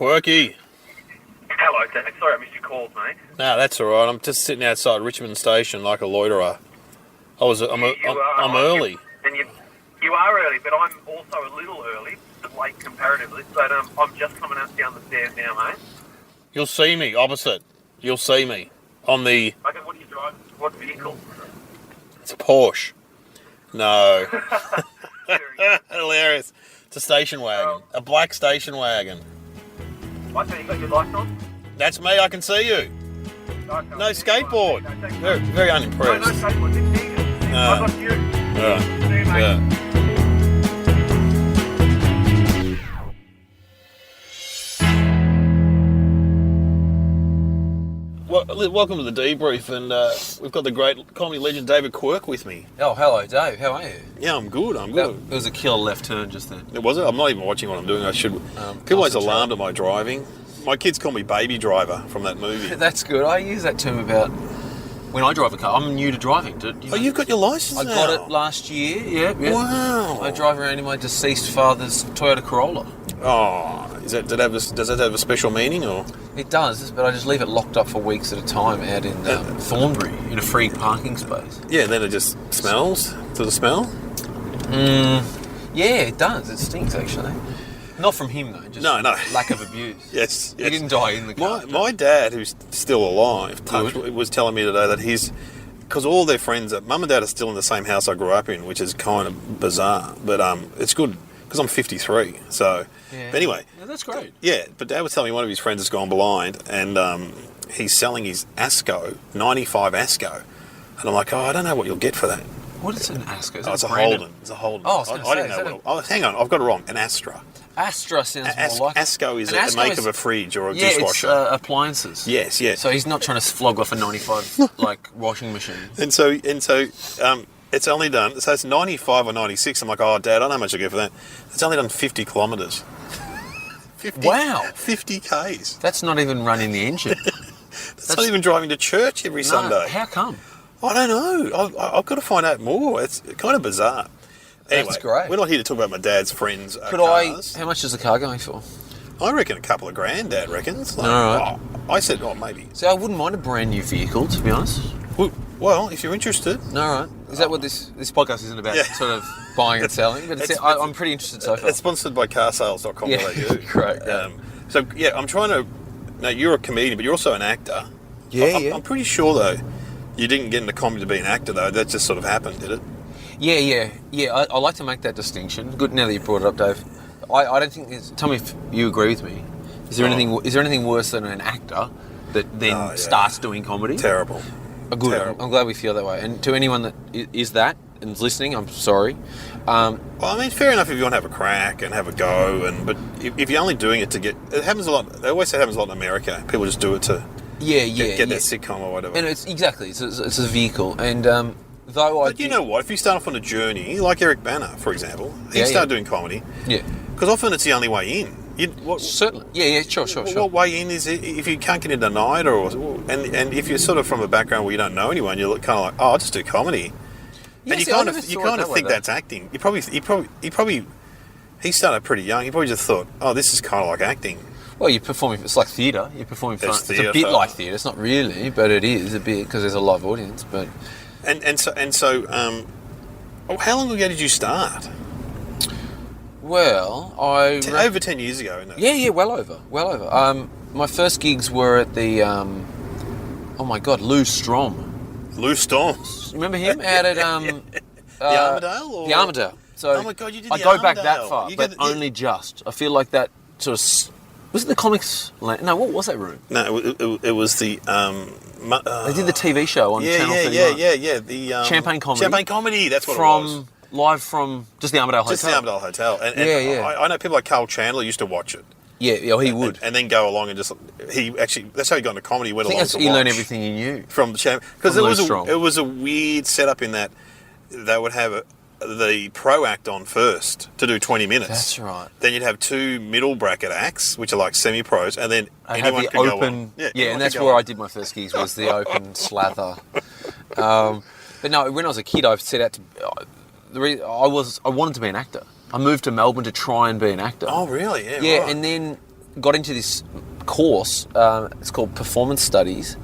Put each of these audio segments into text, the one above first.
Quirky. Hello, Dave. Sorry I missed your calls, mate. No, that's all right. I'm just sitting outside Richmond Station like a loiterer. I'm early. And you are early, but I'm also a little early, but late comparatively. But I'm just coming down the stairs now, mate. You'll see me opposite. You'll see me on the... Okay, what are you driving? What vehicle? It's a Porsche. No. Hilarious. It's a station wagon. A black station wagon. I see you got your lights on? That's me. I can see you. Okay. No skateboard. Very unimpressed. No skateboard. Didn't see you. I got you. Yeah. See you, mate. Yeah. Well, welcome to the Debrief, and we've got the great comedy legend David Quirk with me. Oh, hello, Dave. How are you? Yeah, I'm good. It was a killer left turn just then. It was it? I'm not even watching what I'm doing. I should. People always alarmed at my driving. My kids call me Baby Driver from that movie. That's good. I use that term about when I drive a car. I'm new to driving. You've got your license I now? got it last year. Yeah. Wow. I drive around in my deceased father's Toyota Corolla. Oh, does that have a special meaning or? It does, but I just leave it locked up for weeks at a time out in Thornbury in a free parking space. Yeah, then it just smells. Does it smell? Yeah, it does. It stinks actually. Not from him though. Just No. lack of abuse. Yes. He didn't die in the car. My dad, who's still alive, was telling me today that because all their friends, mum and dad are still in the same house I grew up in, which is kind of bizarre, but it's good because I'm 53. So, yeah. But anyway, Yeah, that's great. Yeah, but Dad was telling me one of his friends has gone blind, and he's selling his Asco 95 Asco, and I'm like, I don't know what you'll get for that. What is an Asco? It's a Holden. It's a Holden. Oh, I didn't know what. Hang on, I've got it wrong. An Astra. Astra sounds more like... Asco is a make of a fridge or a dishwasher. dishwasher. It's appliances. Yes. So he's not trying to flog off a 95 washing machine. And so it's only done. So it's 95 or 96. I'm like, oh, Dad, I don't know how much I get for that. It's only done 50 kilometres. 50, wow. 50 Ks. That's not even running the engine. That's not even driving to church every Sunday. How come? I don't know. I've got to find out more. It's kind of bizarre. Anyway, that's great. We're not here to talk about my dad's friends' cars. How much is the car going for? I reckon a couple of grand, Dad reckons. All right. I said, maybe. See, I wouldn't mind a brand new vehicle, to be honest. Well, if you're interested. All right. Is that what this podcast isn't about? Yeah. Sort of buying and selling? But I'm pretty interested so far. It's sponsored by carsales.com.au. Yeah, correct. So, I'm trying to... Now, you're a comedian, but you're also an actor. Yeah, I'm pretty sure, though, you didn't get into comedy to be an actor, though. That just sort of happened, did it? Yeah. I like to make that distinction. Good, now that you brought it up, Dave. I don't think... Tell me if you agree with me. Is there anything worse than an actor that then starts doing comedy? Terrible. Good. Terrible. I'm glad we feel that way. And to anyone that is that and is listening, I'm sorry. Well, I mean, fair enough if you want to have a crack and have a go, but if you're only doing it to get... It happens a lot. They always say it happens a lot in America. People just do it to get their sitcom or whatever. And it's a vehicle. And But you know what? If you start off on a journey, like Eric Bana, for example, he started doing comedy. Yeah. Because often it's the only way in. Certainly. Yeah, sure. What way in is it if you can't get into a night and if you're sort of from a background where you don't know anyone, you're kind of like, I'll just do comedy. Yeah, and you kind of think that's acting. He started pretty young. He probably just thought, this is kind of like acting. Well, you're performing. It's like theatre. You're performing for. It's a bit like theatre. It's not really, but it is a bit because there's a live audience. But so how long ago did you start? Well, over 10 years ago, isn't it? Yeah, well over. My first gigs were at the oh my God, Lou Strom. Lou Strom. Remember him out at the Armadale? Or? The Armadale. So oh my God, you did the Armadale. I go back Armadale. that far, but only just. I feel like that sort of... Was it the comics... No, what was that room? No, it was the... they did the TV show on Channel 31. Yeah. The Champagne Comedy. Champagne Comedy, that's what it was. Live from just the Armadale Hotel. Just the Armadale Hotel. And I know people like Karl Chandler used to watch it. Yeah, he would. And then go along and just... That's how he got into comedy. He went along to watch. He learned everything he knew. From the Champagne... Because it was a weird setup in that they would have the pro act on first to do 20 minutes. That's right. Then you'd have two middle bracket acts, which are like semi-pros, and then anyone could go on. Yeah, and that's where I did my first gigs, was the open slather. But no, when I was a kid, I set out to... I wanted to be an actor. I moved to Melbourne to try and be an actor. Oh, really? Yeah, right. and then got into this course. It's called Performance Studies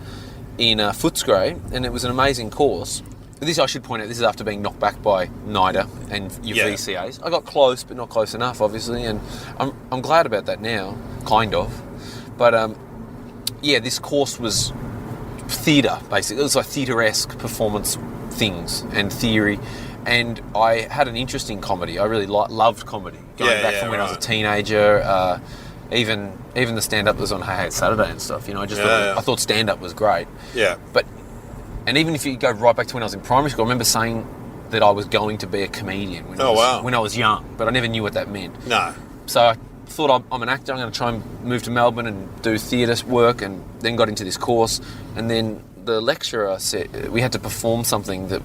in Footscray, and it was an amazing course. This, I should point out, this is after being knocked back by NIDA and your VCAs. I got close, but not close enough, obviously, and I'm glad about that now, kind of. But, this course was theatre, basically. It was like theatre-esque performance things and theory, and I had an interest in comedy. I really loved comedy. Going back from when I was a teenager, even the stand-up was on Hey Hey It's Saturday and stuff, I thought stand-up was great. Yeah. And even if you go right back to when I was in primary school, I remember saying that I was going to be a comedian when I was young, but I never knew what that meant. No. So I thought I'm an actor, I'm going to try and move to Melbourne and do theatre work, and then got into this course. And then the lecturer said we had to perform something that,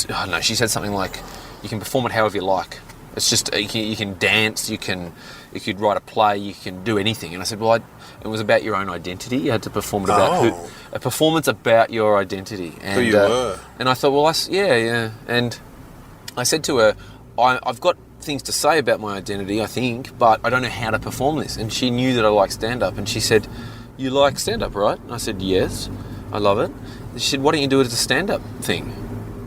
I don't know, she said something like, you can perform it however you like. It's just, you can dance, you could write a play, you can do anything. And I said, well, it was about your own identity. You had to perform it about a performance about your identity. And, who you were. And I thought, well, yeah. And I said to her, I've got things to say about my identity, I think, but I don't know how to perform this. And she knew that I like stand-up, and she said, you like stand-up, right? And I said, yes, I love it. And she said, why don't you do it as a stand-up thing?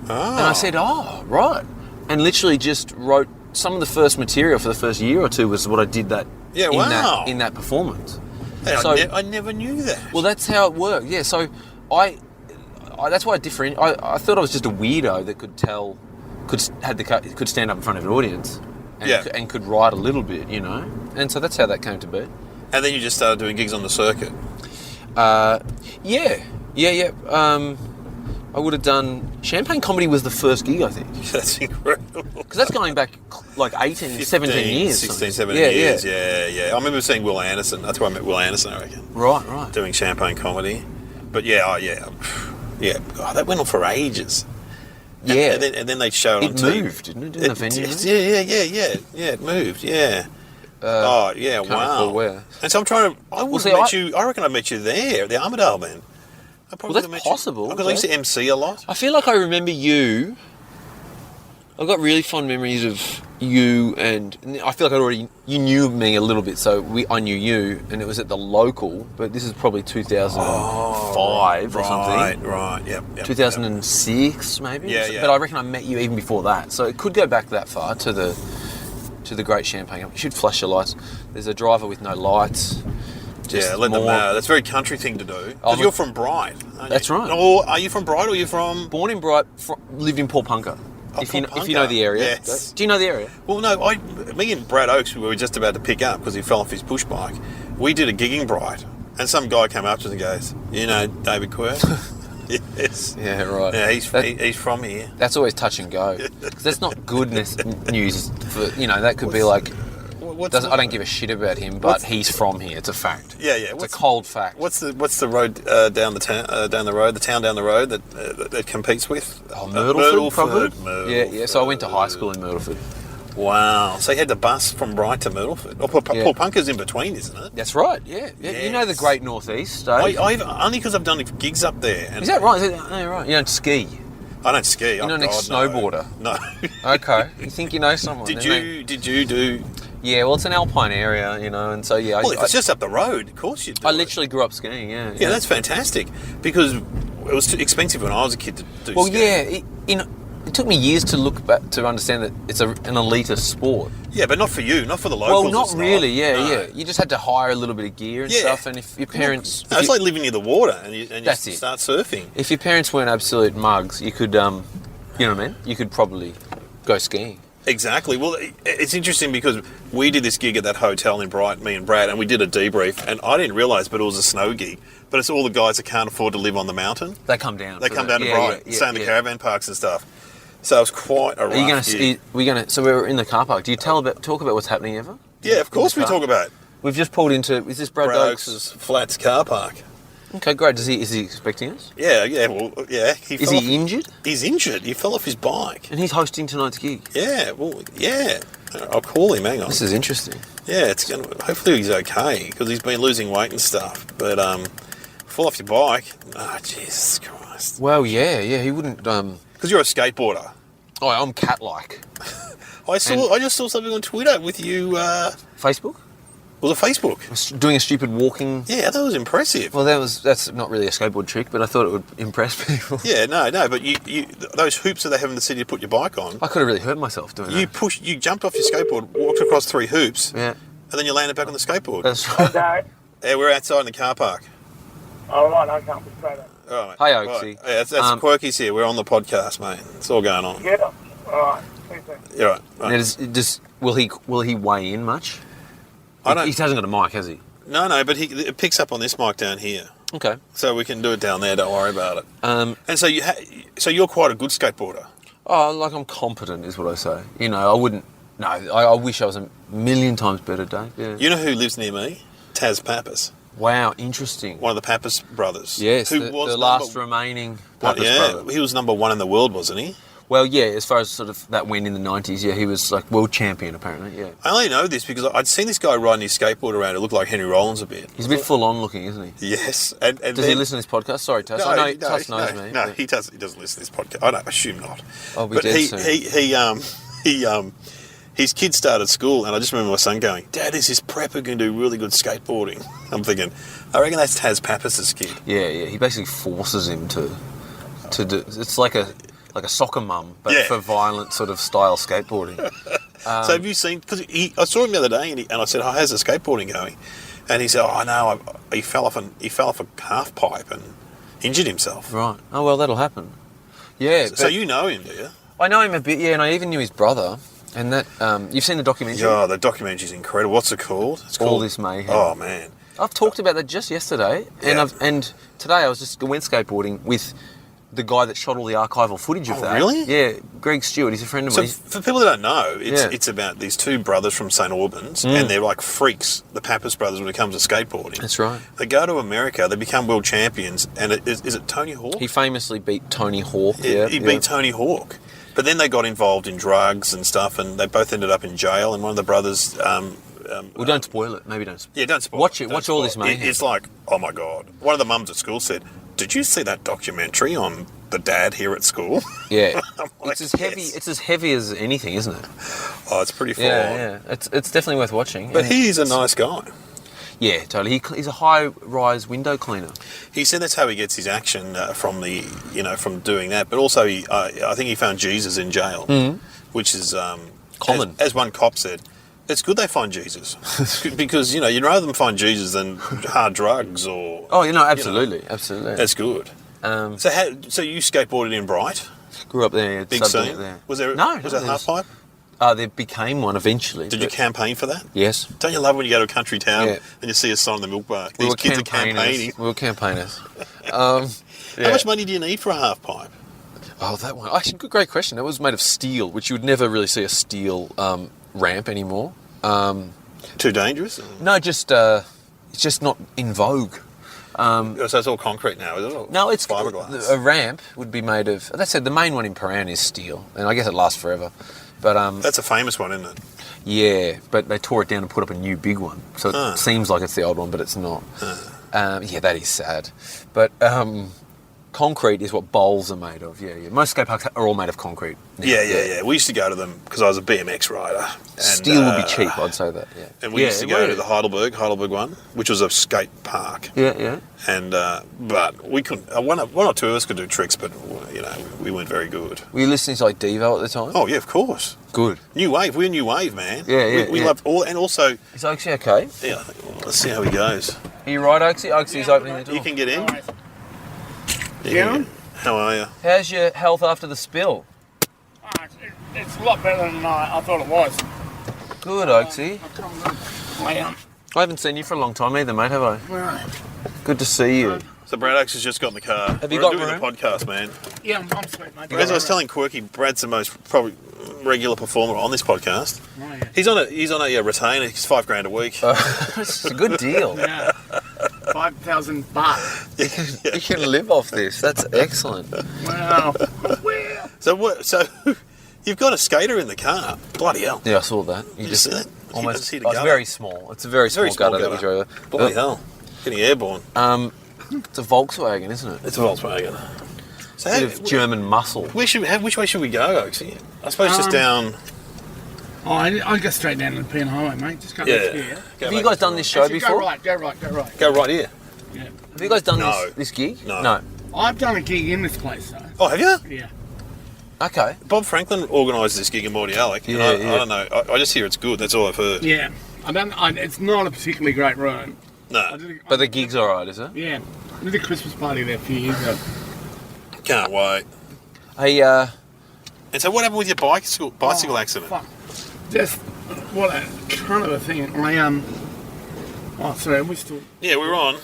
Oh. And I said, oh, right. And literally just wrote some of the first material for the first year or two was what I did in that performance. Hey, So, I never knew that. well, that's how it worked. Yeah. So I that's why I thought I was just a weirdo that could stand up in front of an audience and could write a little bit, And so that's how that came to be. And then you just started doing gigs on the circuit. Yeah. I would have done... Champagne Comedy was the first gig, I think. That's incredible. Because that's going back like 17 years. 16, 17 years, yeah. I remember seeing Will Anderson. That's where I met Will Anderson, I reckon. Right. Doing Champagne Comedy. But yeah. God, that went on for ages. Yeah. And then they showed on it TV. Moved, didn't it? Didn't the venue move? Yeah, it moved, yeah. Wow. Recall where. And so I reckon I met you there, the Armadale band. That's possible. Because I used to MC a lot. I feel like I remember you. I've got really fond memories of you, and I feel like you knew me a little bit, so I knew you, and it was at the local, but this is probably 2005 or something. Right, yep. 2006 maybe? Yeah. But I reckon I met you even before that, so it could go back that far to the Great Champagne. You should flash your lights. There's a driver with no lights. Let them know. That's a very country thing to do. Because you're from Bright. That's right. Or are you from Bright or are you from... Born in Bright, lived in Port Punker. If you know the area. Yes. Do you know the area? Well, no. Me and Brad Oakes, we were just about to pick up because he fell off his push bike. We did a gig in Bright, and some guy came up to us and goes, you know David Quirk? Yes. Yeah, right. Yeah, he's from here. That's always touch and go. 'Cause that's not good news. That could be like... I don't give a shit about him, but he's from here. It's a fact. Yeah. It's a cold fact. What's the road down the town down the road that competes with? Oh, Myrtleford, probably. Myrtleford. Yeah. So I went to high school in Myrtleford. Wow. So you had the bus from Bright to Myrtleford. Port Punker's in between, isn't it? That's right. Yeah. Yes. You know the Great Northeast, Dave? Only because I've done gigs up there. Is that right? Right. You don't ski. I don't ski. You're not an ex-snowboarder. No. Okay. You think you know someone? Did you do? Yeah, well, it's an alpine area, and so yeah. Well, if it's just up the road, of course you'd do I literally grew up skiing. Yeah. Yeah, that's fantastic because it was too expensive when I was a kid to do. Well, skiing. yeah, it took me years to look back to understand that it's an elitist sport. Yeah, not for you, not for the locals. Well, not really. Yeah. You just had to hire a little bit of gear and stuff, and if your parents, it's like living near the water and you start surfing. If your parents weren't absolute mugs, you could, you know what I mean? You could probably go skiing. Exactly. Well, it's interesting because we did this gig at that hotel in Bright, me and Brad, and we did a debrief, and I didn't realise, but it was a snow gig. But it's all the guys that can't afford to live on the mountain. They come down. They come down to Bright, stay in the caravan parks and stuff. So it was quite a rough gig. So we were in the car park. Do you talk about what's happening ever? Yeah, of course we talk about it. We've just pulled into. Is this Brad Oakes' Flats car park? Okay, great. Is he expecting us? Yeah. Well, yeah. Is he injured? He's injured. He fell off his bike. And he's hosting tonight's gig. Yeah. Well, yeah. I'll call him. Hang on. This is interesting. Yeah, hopefully he's okay because he's been losing weight and stuff. But fall off your bike. Oh, Jesus Christ. Well, yeah. He wouldn't. Because you're a skateboarder. Oh, I'm cat-like. I just saw something on Twitter with you. Facebook? Was it Facebook? Doing a stupid walking. Yeah, that was impressive. Well, that's not really a skateboard trick, but I thought it would impress people. Yeah, no, but you those hoops that they have in the city to put your bike on. I could have really hurt myself doing that. You jumped off your skateboard, walked across 3 hoops, Yeah. and then you landed back on the skateboard. That's right. No. Yeah, we're outside in the car park. All right, I can't be straight up. All right, Hi, mate. Oaksy. Right. Yeah, that's Quirky's here. We're on the podcast, mate. It's all going on. Yeah. All right. Thanks, mate. You're right. Will he weigh in much? I don't. He hasn't got a mic, has he? No, but it picks up on this mic down here, Okay. so we can do it down there. Don't worry about it. Um, And so so you're quite a good skateboarder. I'm competent, is what I say. You know, I wouldn't. No, I wish I was a million times better, Dave. Yeah. You know who lives near me? Taz Pappas, Wow, interesting. one of the Pappas brothers. Yes, who the was last remaining Pappas brother. he was number 1 in the world, wasn't he? Well, yeah, as far as sort of that win in the 90s, yeah, he was like world champion, apparently, yeah. I only know this because I'd seen this guy riding his skateboard around. It looked like Henry Rollins a bit. He's a bit full-on looking, isn't he? Yes. And Does he listen to this podcast? Sorry, Tuss. I know Tuss knows me. No, but- he doesn't listen to this podcast. I don't assume not. I'll be But dead soon. his kid started school, and I just remember my son going, "Dad, is this prepper going to do really good skateboarding?" I'm thinking, I reckon that's Taz Pappas' kid. Yeah, he basically forces him to do. It's like a soccer mum, but Yeah. for violent sort of style skateboarding. So have you seen? Because I saw him the other day, and I said, "Oh, how's the skateboarding going?" And he said, "Oh, no, he fell off a half pipe and injured himself." Right. Oh well, that'll happen. Yeah. So you know him, do you? I know him a bit. Yeah, and I even knew his brother. And that you've seen the documentary. Yeah, the documentary's incredible. What's it called? It's All called This Mayhem. Oh man. I've talked about that just yesterday, and Yeah. and today I went skateboarding with the guy that shot all the archival footage of Oh, that. really? Yeah, Greg Stewart. He's a friend of So mine. for people that don't know, Yeah. it's about these 2 brothers from St Albans, and they're like freaks, the Pappas brothers, when it comes to skateboarding. That's right. They go to America, they become world champions, and is it Tony Hawk? He famously beat Tony Hawk. He beat Tony Hawk. But then they got involved in drugs and stuff, and they both ended up in jail, and one of the brothers... Well, don't spoil it. Maybe don't. yeah, don't spoil Watch it. it. Don't Watch All This spoil it. Mayhem. It's like, oh my God. One of the mums at school said, "Did you see that documentary on the dad here at school?" Yeah. I'm like, It's as heavy. "Yes." It's as heavy as anything, isn't it? Oh, it's pretty full Yeah, on. yeah. It's definitely worth watching. But And- he's a nice guy. yeah, totally. He's a high-rise window cleaner. He said that's how he gets his action from doing that. But also, I think he found Jesus in jail, which is Common. As one cop said, it's good they find Jesus because you'd rather them find Jesus than hard drugs or. Oh, absolutely, absolutely. That's good. So you skateboarded in Bright, Grew up there. big subbed scene. it there. Was there? No, Was there half pipe? There became one eventually. Did you but- campaign for that? Yes. Don't you love when you go to a country town Yeah. and you see a sign on the milk bar? We These were kids are campaigners. campaigning. We were campaigners. How much money do you need for a half pipe? Oh, that one. Actually, great question. It was made of steel, which you would never really see a steel ramp anymore. Too dangerous? No, just it's just not in vogue. So it's all concrete now, is it? No, it's fiberglass. a ramp would be made of. That said, the main one in Paran is steel, and I guess it lasts forever. But That's a famous one, isn't it? yeah, but they tore it down and put up a new big one, so it seems like it's the old one, but it's not. Yeah, that is sad. But concrete is what bowls are made of. Yeah. Most skate parks are all made of concrete. now. Yeah. We used to go to them because I was a BMX rider. And, Steel would be cheap, I'd say that. Yeah. And we used to go to the Heidelberg one, which was a skate park. Yeah. And but we couldn't. One or two of us could do tricks, but we weren't very good. Were you listening to like Devo at the time? Oh yeah, of course. Good. New wave. We're new wave, man. Yeah. We love all, and also Is Oaksy okay? yeah. Well, let's see how he goes. Are you right, Oaksy? Oaksy's opening the door. You can get in. Yeah. How are you? How's your health after the spill? It's a lot better than I thought it was. Good, Oaksy. Well, I haven't seen you for a long time either, mate, have I? right. Good to see you. So Brad Oaks has just got in the car. Have you We're got doing room? the podcast, man. Yeah, I'm sweet, mate. As I was telling Quirky, Brad's the most probably regular performer on this podcast. Oh, yeah. He's on a retainer. He's $5,000 a week. It's a good deal. Yeah. 5,000 baht. You can live off this. That's excellent. Wow. Well. So you've got a skater in the car. Bloody hell. Yeah, I saw that. You you see that? almost. Just hit a Oh, it's gutter. very small. It's a very small gutter that we drove over. Bloody hell. Getting airborne. It's a Volkswagen, isn't it? It's a Volkswagen. So Bit of German muscle. which way should we go, Oaksy? I suppose just down. Oh, I go straight down to the Penn Highway, mate. Just go left here. Have you guys done this show Actually, before? Go right. Go right here. Yeah. Have you guys done No. this gig? No. I've done a gig in this place, though. Oh, have you? Yeah. Okay. Bob Franklin organises this gig in Morty Alec. And Yeah, I don't know. I just hear it's good. That's all I've heard. Yeah. It's not a particularly great room. No. But the gig's alright, is it? Yeah. I did a Christmas party there a few years ago. Can't wait. Hey, And so what happened with your bicycle accident? Fuck. Just what a kind of a thing. Sorry, we still. Yeah, we're on.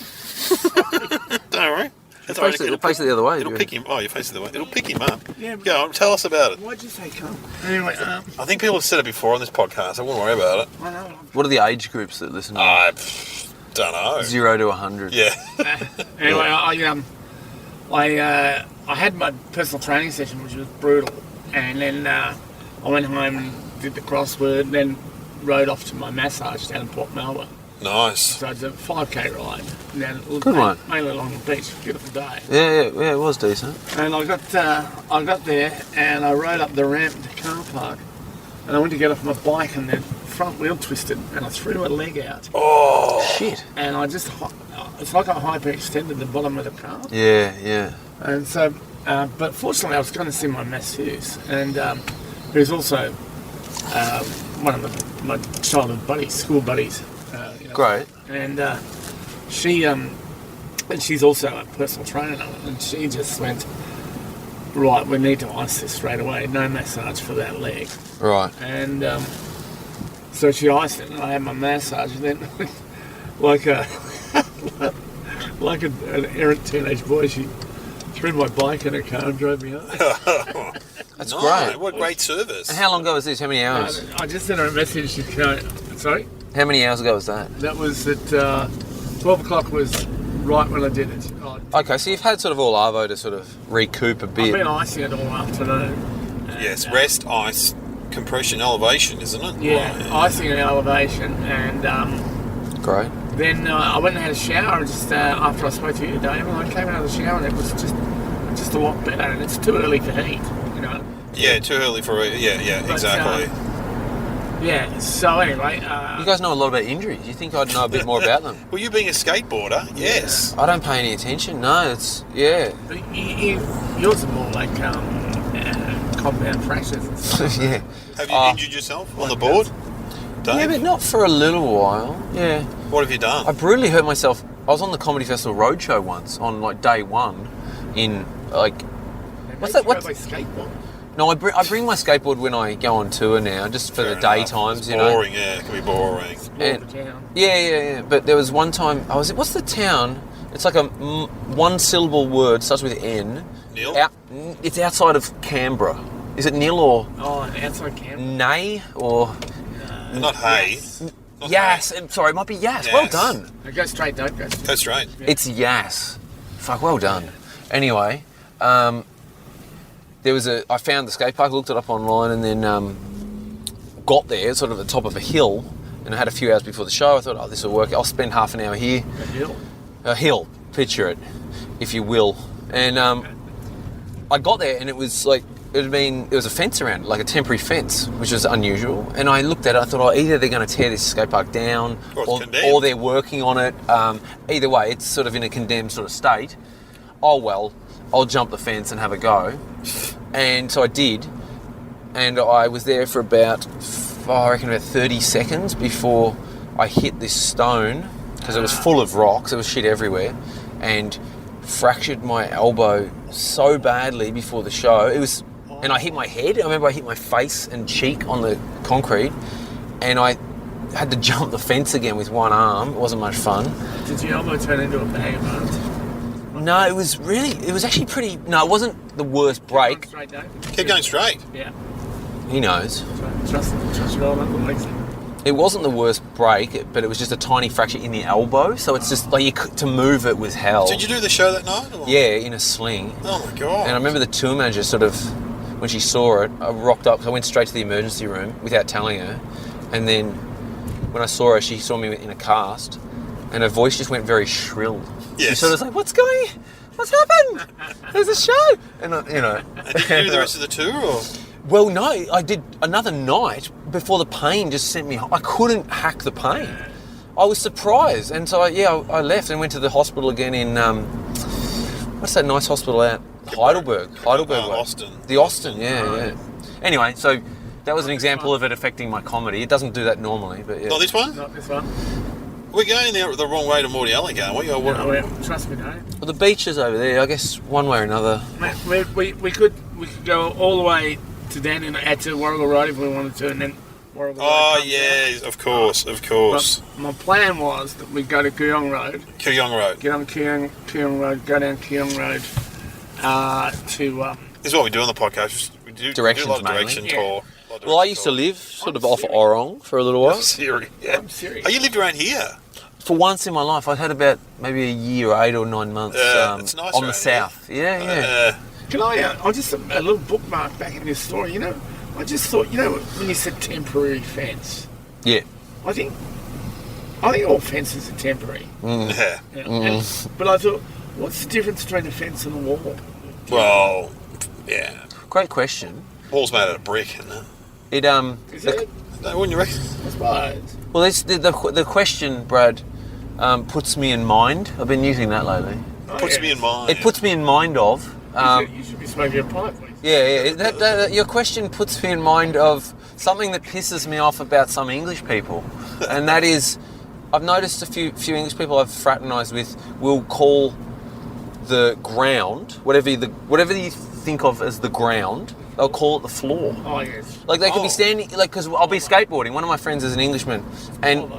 Don't worry. That's all right. Face it the other way. It'll pick him. Oh, you face it the way. It'll pick him up. Yeah. Go on, tell us about it. Why'd you say come? Anyway, I think people have said it before on this podcast. I wouldn't worry about it. I know. What are the age groups that listen to it? I don't know. 0 to 100. Yeah. Anyway, I had my personal training session, which was brutal, and then I went home and did the crossword, then rode off to my massage down in Port Melbourne. Nice. So it's a 5k ride down Good one. mainly along the beach. Beautiful day. Yeah, it was decent. And I got there and I rode up the ramp to the car park, and I went to get off my bike and the front wheel twisted and I threw my leg out. Oh. Shit. And it's like I hyperextended the bottom of the car. Yeah. And so, but fortunately I was going to see my masseuse, and who's also one of my childhood buddies, school buddies. Great. And she's also a personal trainer, and she just went, right, we need to ice this straight away. No massage for that leg. Right. And so she iced it, and I had my massage, and then like an errant teenage boy, she threw my bike in her car and drove me home. That's No, great. What great service. And how long ago was this? How many hours? I just sent her a message. She's going, sorry? How many hours ago was that? That was at 12 o'clock was right when I did it. Okay, so you've had sort of all arvo to sort of recoup a I've bit. been icing it all afternoon. Yes, rest, ice, compression, elevation, isn't it? Yeah, Right. icing and elevation, and Great. then I went and had a shower just after I spoke to you today, and I came out of the shower and it was just a lot better, and it's too early for heat, you know. Yeah, too early for it. Yeah, But, exactly. Yeah, so anyway... You guys know a lot about injuries. You think I'd know a bit more about them? Well, you being a skateboarder, yes. I don't pay any attention. No, it's... Yeah. Yours are more like compound fractures and stuff. Yeah. Have you injured yourself on the board, Dave? Yeah, but not for a little while. Yeah. What have you done? I brutally hurt myself. I was on the Comedy Festival Roadshow once on like day one in like... What's that? What's skateboard? No, I bring my skateboard when I go on tour now, just for Fair the enough. daytimes, It's you know. boring, yeah. It can be boring. And- the town. Yeah. But there was one time I was. What's the town? It's like a one-syllable word, starts with N. Nil? It's outside of Canberra. Is it Nil or Oh, and outside camp. Nay or Not hay. Not Yas? Sorry, it might be Yas. Well Yas. done. Go straight, don't go. hay. Go straight. It's Yas. Fuck, well done. Anyway, I found the skate park, looked it up online, and then got there, sort of at the top of a hill, and I had a few hours before the show. I thought, oh, this will work. I'll spend half an hour here. A hill. A hill, picture it, if you will. And I got there, and it was like, there was a fence around it, like a temporary fence, which was unusual. And I looked at it, I thought, oh, either they're going to tear this skate park down, Or it's condemned. or they're working on it. Either way, it's sort of in a condemned sort of state. Oh, well, I'll jump the fence and have a go. And so I did, and I was there for about 30 seconds before I hit this stone, because it was full of rocks, there was shit everywhere, and fractured my elbow so badly before the show. And I hit my head. I remember I hit my face and cheek on the concrete, and I had to jump the fence again with one arm. It wasn't much fun. Did your elbow turn into a bag of arms? No, it was actually pretty... No, it wasn't the worst break. Straight, Dave. Keep going straight. Yeah. He knows. Trust your elbow. Legs. It wasn't the worst break, but it was just a tiny fracture in the elbow, so it's just like to move it was hell. Did you do the show that night? Or? Yeah, in a sling. Oh my god. And I remember the tour manager sort of, when she saw it, I rocked up, I went straight to the emergency room without telling her, and then when I saw her, she saw me in a cast, and her voice just went very shrill. Yes. She sort of was like, what's happened? There's a show! And, you know. And did you do the rest of the tour, or? Well, no, I did another night before the pain just sent me. I couldn't hack the pain. I was surprised, and so I left and went to the hospital again in what's that nice hospital out Heidelberg way. Austin. The Austin, yeah. Anyway, so that was an example of it affecting my comedy. It doesn't do that normally, but yeah. Not this one. Not this one. We're going the wrong way to Mordialloc, aren't we? Trust me, no. Well, the beach is over there. I guess one way or another. Mate, we could go all the way to then and add to Warrigal Road if we wanted to, and then Warrigal Road. Oh yeah, of course. But my plan was that we'd go to Kooyong Road. Kooyong Road. Get on Kooyong Road, go down Kooyong Road to. This is what we do on the podcast. We do Directions a lot of mainly. direction Yeah. tour. Well, I used to live sort of off Orong for a little while. Serious. Yeah. I'm serious. Oh, you lived around here? For once in my life, I had about maybe a year, 8 or 9 months it's nice on the around south. Yeah. Can I just a little bookmark back in this story? You know, I just thought, you know, when you said temporary fence, Yeah. I think all fences are temporary. Yeah. You know? But I thought, what's the difference between a fence and a wall? Well, yeah. Great question. Wall's made out of brick, isn't it? It Is it? No, wouldn't you reckon? I suppose. well, the question, Brad, puts me in mind. I've been using that lately. Puts me in mind. It puts me in mind of. You should be smoking a pipe, please. Yeah. Your question puts me in mind of something that pisses me off about some English people, and that is, I've noticed a few English people I've fraternised with will call the ground, whatever you think of as the ground, they'll call it the floor. Oh, yes. Like they could be standing, like, because I'll be skateboarding. One of my friends is an Englishman, and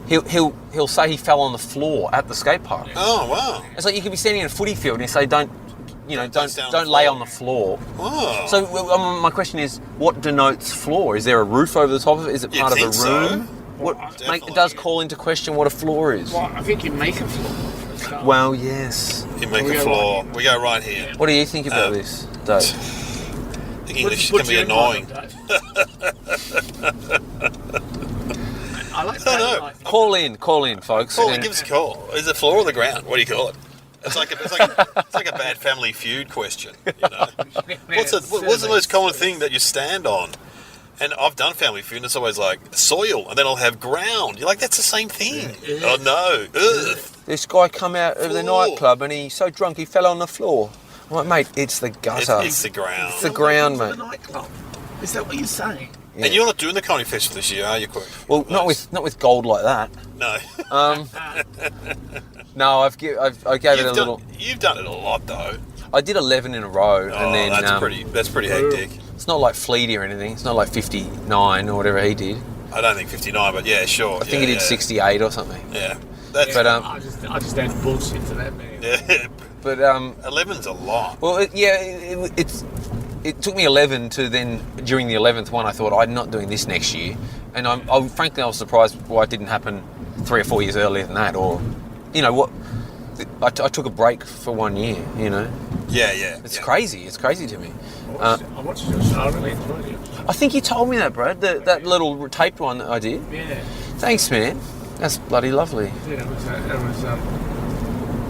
he'll say he fell on the floor at the skate park. Oh, wow. It's like you could be standing in a footy field and you say, don't lay on the floor. Oh. So my question is, what denotes floor? Is there a roof over the top of it? Is it part of a room? So. It does call into question what a floor is. Well, I think you make a floor for a start. Well, yes. You make a floor. We go right here. What do you think about this, Dave? The English can be annoying. I like I don't that. know. Call in, folks. Call, And- give us a call. Is it floor or the ground? What do you call it? It's like a bad Family Feud question. You know? What's the most common thing that you stand on? And I've done Family Feud, and it's always like soil, and then I'll have ground. You're like, that's the same thing. Oh no, earth. This guy come out of the Floor. nightclub and he's so drunk he fell on the floor. I'm like, mate, it's the gutter. It's the ground. It's the ground, The mate. nightclub. Is that what you're saying? Yeah. And you're not doing the comedy festival this year, are you, Quinn? Well, not with gold like that. No. No, I gave it a little. You've done it a lot though. I did 11 in a row, Oh, and then that's pretty hectic. It's not like Fleety or anything. It's not like 59 or whatever he did. I don't think 59, but yeah, sure. I think he did 68 or something. Yeah. That's But I just add bullshit to that, man. yeah. But 11's a lot. well, it took me 11 to then during the 11th one I thought I'm not doing this next year, and frankly I was surprised why it didn't happen 3 or 4 years earlier than that, or you know what. I took a break for 1 year, you know. Yeah. It's crazy. It's crazy to me. I watched your show. I really enjoyed it. I think you told me that, Brad. That little taped one that I did. Yeah. Thanks, man. That's bloody lovely.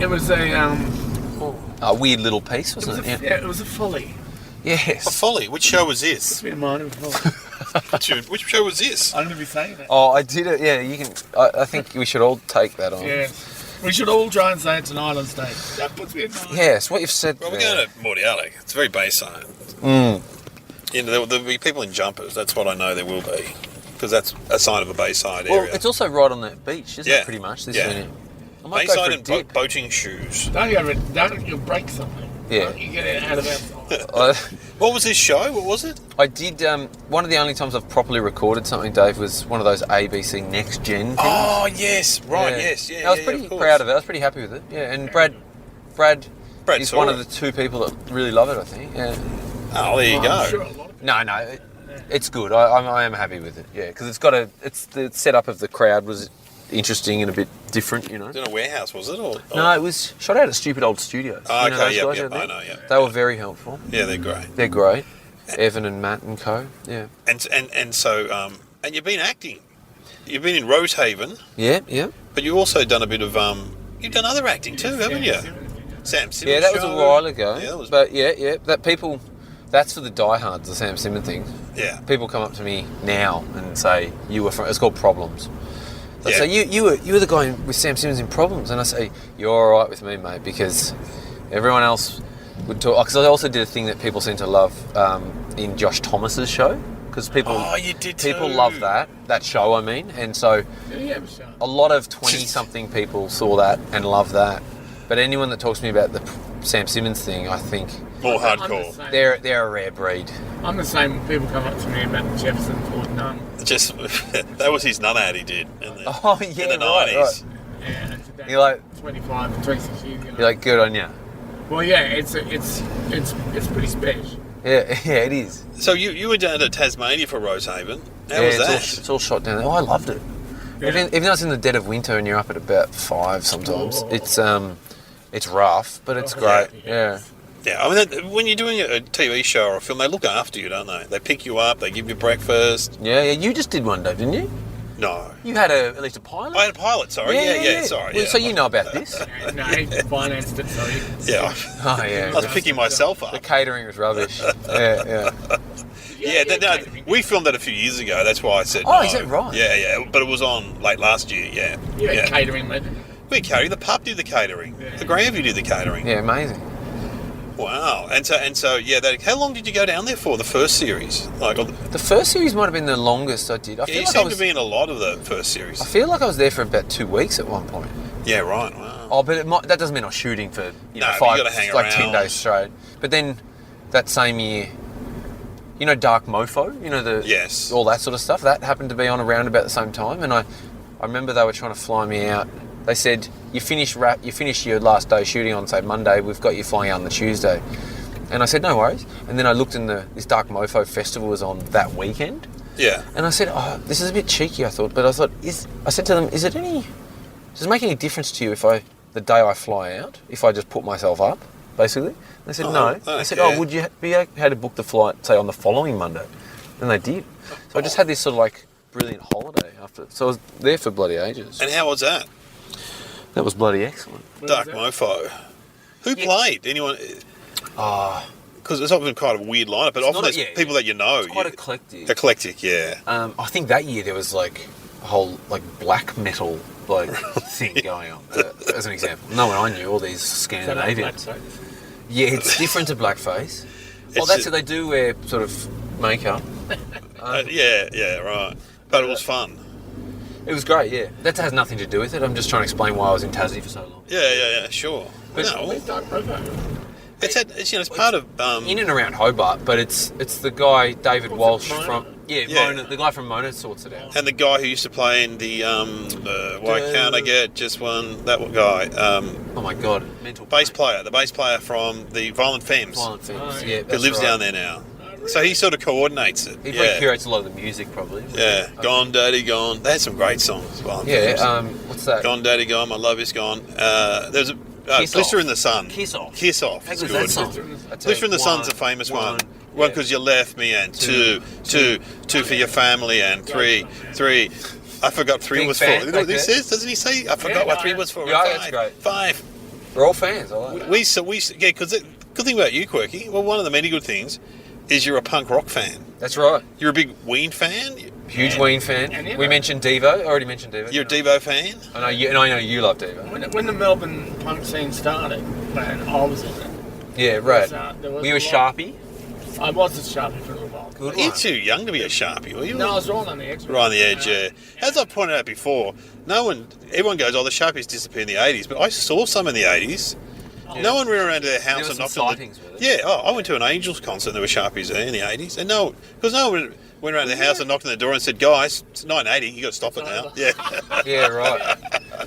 It was A weird little piece, wasn't it? it was a folly. A Yes. folly. Which show was this? It's been a minor folly. Which show was this? I'm going to be saying that. Oh, I did it. Yeah, you can. I think we should all take that on. Yeah. We should all try and say it tonight on stage. That puts me in mind. Yes, what you've said. Well, we're there. going to Mordialloc. It's very Bayside. You know, there'll be people in jumpers. That's what I know there will be. Because that's a sign of a Bayside Well, area. it's also right on that beach, isn't Yeah. it? Pretty much. This Yeah. venue. I might go Bayside for a and dip. boating shoes. Don't you'll break something. Yeah. Don't you get it out of outside. What was this show? What was it? I did. One of the only times I've properly recorded something, Dave, was one of those ABC Next Gen things. Oh, yes. Right, yes. Yeah, I was yeah, pretty of course. proud of it. I was pretty happy with it. Yeah, and Brad is saw one it. of the 2 people that really love it, I think. Yeah. Oh, there you I'm go. sure a lot of No, it's good. I am happy with it. Yeah, because it's the setup of the crowd was interesting and a bit different, you know. Was it in a warehouse, was it? Or? No, it was shot out at Stupid Old Studios. Oh, You know okay, those yep, guys yep, out there? I know, yeah. They were very helpful. Yeah, they're great. They're great. Evan and Matt and co. Yeah. And so, and you've been acting. You've been in Rosehaven, Yeah. but you've also done a bit of, you've done other acting too, haven't you? Sam Simmons Yeah, that was a show. while ago. Yeah, that was... But yeah, that people That's for the diehards, the Sam Simmons thing. Yeah. People come up to me now and say, "You were from." It's called Problems. They Yeah. say, "You were the guy with Sam Simmons in Problems," and I say, "You're all right with me, mate, because everyone else would talk." Because I also did a thing that people seem to love in Josh Thomas's show. Because people, you did people too. love that show. I mean, and so Did he have a show? a lot of 20-something people saw that and love that. But anyone that talks to me about the Sam Simmons thing, I think More I'm the hardcore. same. they're a rare breed. I'm the same when people come up to me about the Jefferson Ford nun. Just that was his nun ad he did in the, Oh yeah, in the right, 90s. right. Yeah, and today, You're like- 25, 26 years ago. You're like, good on you. Well, yeah, it's pretty special. Yeah, yeah, it is. So you were down to Tasmania for Rosehaven. How Yeah, was it's that? it's all shot down there. Oh, I loved it. Yeah. Even though it's in the dead of winter and you're up at about 5 sometimes, it's rough, but it's great. Yeah. Yeah, I mean, when you're doing a TV show or a film, they look after you, don't they? They pick you up, they give you breakfast. Yeah, yeah. You just did one, Dave, didn't you? No. You had at least a pilot? I had a pilot, sorry. Yeah, sorry. Well, Yeah. so you know about this? No, he financed it, sorry. Yeah. Oh, yeah. I was picking myself up. The catering was rubbish. Yeah. No, we filmed that a few years ago. That's why I said Oh, no. is that right? Yeah. But it was on late last year, yeah. You're a catering legend. We catering. The pub did the catering. Yeah. The Grandview did the catering. Yeah, amazing. Wow. And so yeah, how long did you go down there for, the first series? The first series might have been the longest I did. I you feel like seem to be in a lot of the first series. I feel like I was there for about 2 weeks at one point. Yeah, right. Wow. Oh, but that doesn't mean I was shooting for No, know, but 5, you gotta hang like 10 around. days straight. But then that same year, you know, Dark Mofo, you know Yes. all that sort of stuff. That happened to be on around about the same time, and I remember they were trying to fly me out. They said you finish your last day shooting on say Monday. We've got you flying out on the Tuesday, and I said no worries. And then I looked and this Dark Mofo festival was on that weekend. Yeah. And I said, oh, this is a bit cheeky, I thought. But I thought, I said to them, does it make any difference to you the day I fly out, if I just put myself up, basically? And they said, no. I said, okay. would you be able to book the flight, say, on the following Monday? And they did. So I just had this sort of like brilliant holiday after. So I was there for bloody ages. And how was that? That was bloody excellent. Dark Mofo. Who played? Anyone? Because it's often quite a weird lineup, but often there's people that you know. It's quite eclectic. Eclectic, yeah. I think that year there was like a whole like black metal like thing going on. As an example, no one I knew, all these Scandinavians. Yeah, it's different to blackface. Well, that's it. They do wear sort of makeup. Yeah, right. But it was fun. It was great. Yeah, that has nothing to do with it. I'm just trying to explain why I was in Tassie for so long. Yeah, sure. But- No, Where's Dark Mofo? it's part of. In and around Hobart, but it's the guy David Walsh Mona? from Mona, the guy from Mona sorts it out. And the guy who used to play in the Why Can't I Get Just One? That guy, Oh my god, mental the bass pain. player from the Violent Femmes, Violent Femmes. Oh, Yeah, who that's lives right. down there now. So he sort of coordinates it. He probably curates a lot of the music, probably. Yeah, Gone Daddy Gone. They had some great songs. Violent Femmes. Yeah. What's that? Gone Daddy Gone. My Love Is Gone. There's a Kiss Blister Off. in the Sun. Kiss Off. Kiss Off. How It's good is that good. song? That's Blister in the one, Sun's a famous one. One yeah. because you left me, and two for your family, and three. I forgot three Big was fan, for. You know what like this that. is? Doesn't he say? I forgot what three was for. Yeah, Five. that's great. 5. We're all fans. I like that. We yeah, because the good thing about you, Quirky. Well, one of the many good things is you're a punk rock fan. That's right. You're a big Ween fan. Huge Ween fan. and We mentioned Devo. I already mentioned Devo. You're a Devo fan. I know you, and I know you love Devo. When the Melbourne punk scene started, man, I was in it. Yeah, right. There was Were you a a lot- Sharpie? I was a Sharpie for a little while. Good You're one. too young to be a Sharpie, were you? No, I was right on the edge. Right on the edge, yeah. As I pointed out before, everyone goes, oh, the Sharpies disappeared in the 80s, but I saw some in the 80s. No one went around to their house There and were knocked some on sightings with it. Yeah, I went to an Angels concert and there were Sharpies there in the 80s. And because no one went around their house and knocked on the door and said, guys, it's 980, you got to stop it now. Yeah. Yeah, right.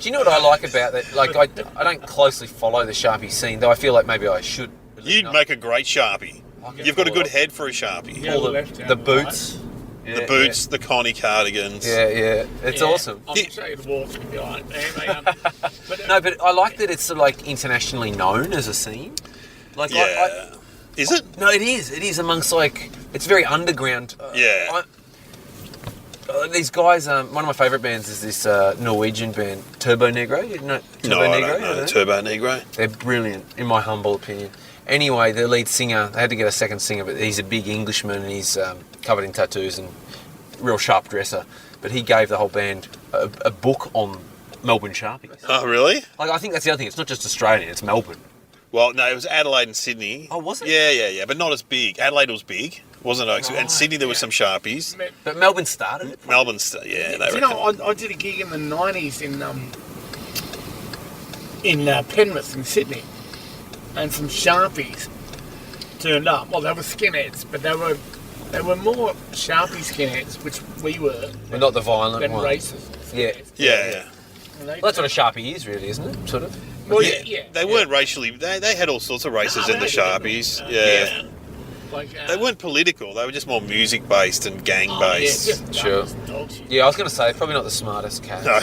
Do you know what I like about that? Like, I don't closely follow the Sharpie scene, though I feel like maybe I should. You'd make a great Sharpie. Okay. You've got a good head for a Sharpie. Yeah. all left the hand, boots. Yeah, The boots, the Connie cardigans. Yeah. It's awesome. I'll show you the walk if you like. Anyway, but, No, but I like that it's sort of like internationally known as a scene. Like, Yeah. Is it? No, it is. It is amongst like it's very underground. Yeah. These guys. One of my favourite bands is this Norwegian band, Turbo Negro. You know Turbo No, I Negro? don't know. Turbo Negro. They're brilliant, in my humble opinion. Anyway, the lead singer, they had to get a second singer, but he's a big Englishman and he's covered in tattoos and real sharp dresser. But he gave the whole band a book on Melbourne Sharpies. Oh, really? Like, I think that's the other thing. It's not just Australian, it's Melbourne. Well, no, it was Adelaide and Sydney. Oh, was it? Yeah, but not as big. Adelaide was big, wasn't it? And Sydney, there was some Sharpies. But Melbourne started it. Melbourne, they Do you reckon. know, I did a gig in the 90s in Penrith in Sydney, and some Sharpies turned up. Well, they were skinheads, but they were more Sharpie skinheads, which we were, But not the violent than one. racist. Yeah. Yeah. And they- Well, that's what a Sharpie is, really, isn't it? Sort of. well, They weren't racially. They had all sorts of races in the Sharpies. Yeah. Like, They weren't political. They were just more music based and gang based. just Sure. dog shit. Yeah, I was going to say, probably not the smartest cat. No.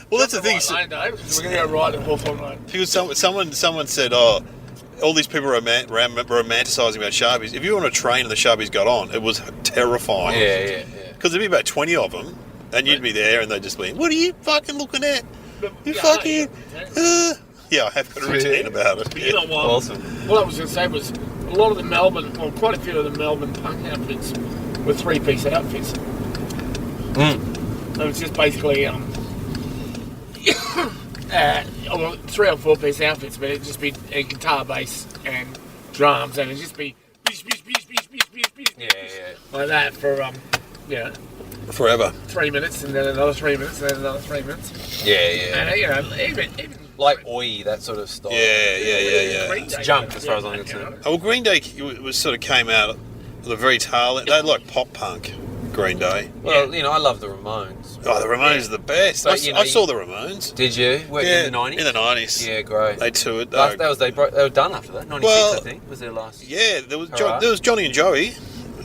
Well, that's the thing. I know, because we're going to go right at Hawthorne Road. Because someone said, "Oh, all these people are romanticising about Sharpies." If you were on a train and the Sharpies got on, it was terrifying. Yeah. Because there'd be about 20 of them, and you'd be there, and they'd just be, "What are you fucking looking at? You Yeah, fucking." yeah. Yeah, I have got a routine about it. You know what? Awesome. What I was going to say was a lot of the Melbourne, well, quite a few of the Melbourne punk outfits were three-piece outfits. So it's just basically well, 3 or 4 piece outfits, but it'd just be a guitar, bass, and drums, and it'd just be Yeah. like that for Forever. 3 minutes, and then another 3 minutes, and then another 3 minutes, Yeah. and even Like Oi, that sort of style. Yeah. Green It's Day, junk as far as I'm concerned. Oh, well, Green Day was sort of came out at the very tail end. They like pop punk, Green Day. Well, I love the Ramones. Oh, the Ramones are the best. But, I saw the Ramones. Did you? In the 90s? In the 90s. Yeah, great. They toured. They were done after that. 96, Well, I think, was their last. Yeah, there was Hurrah. there was Johnny and Joey.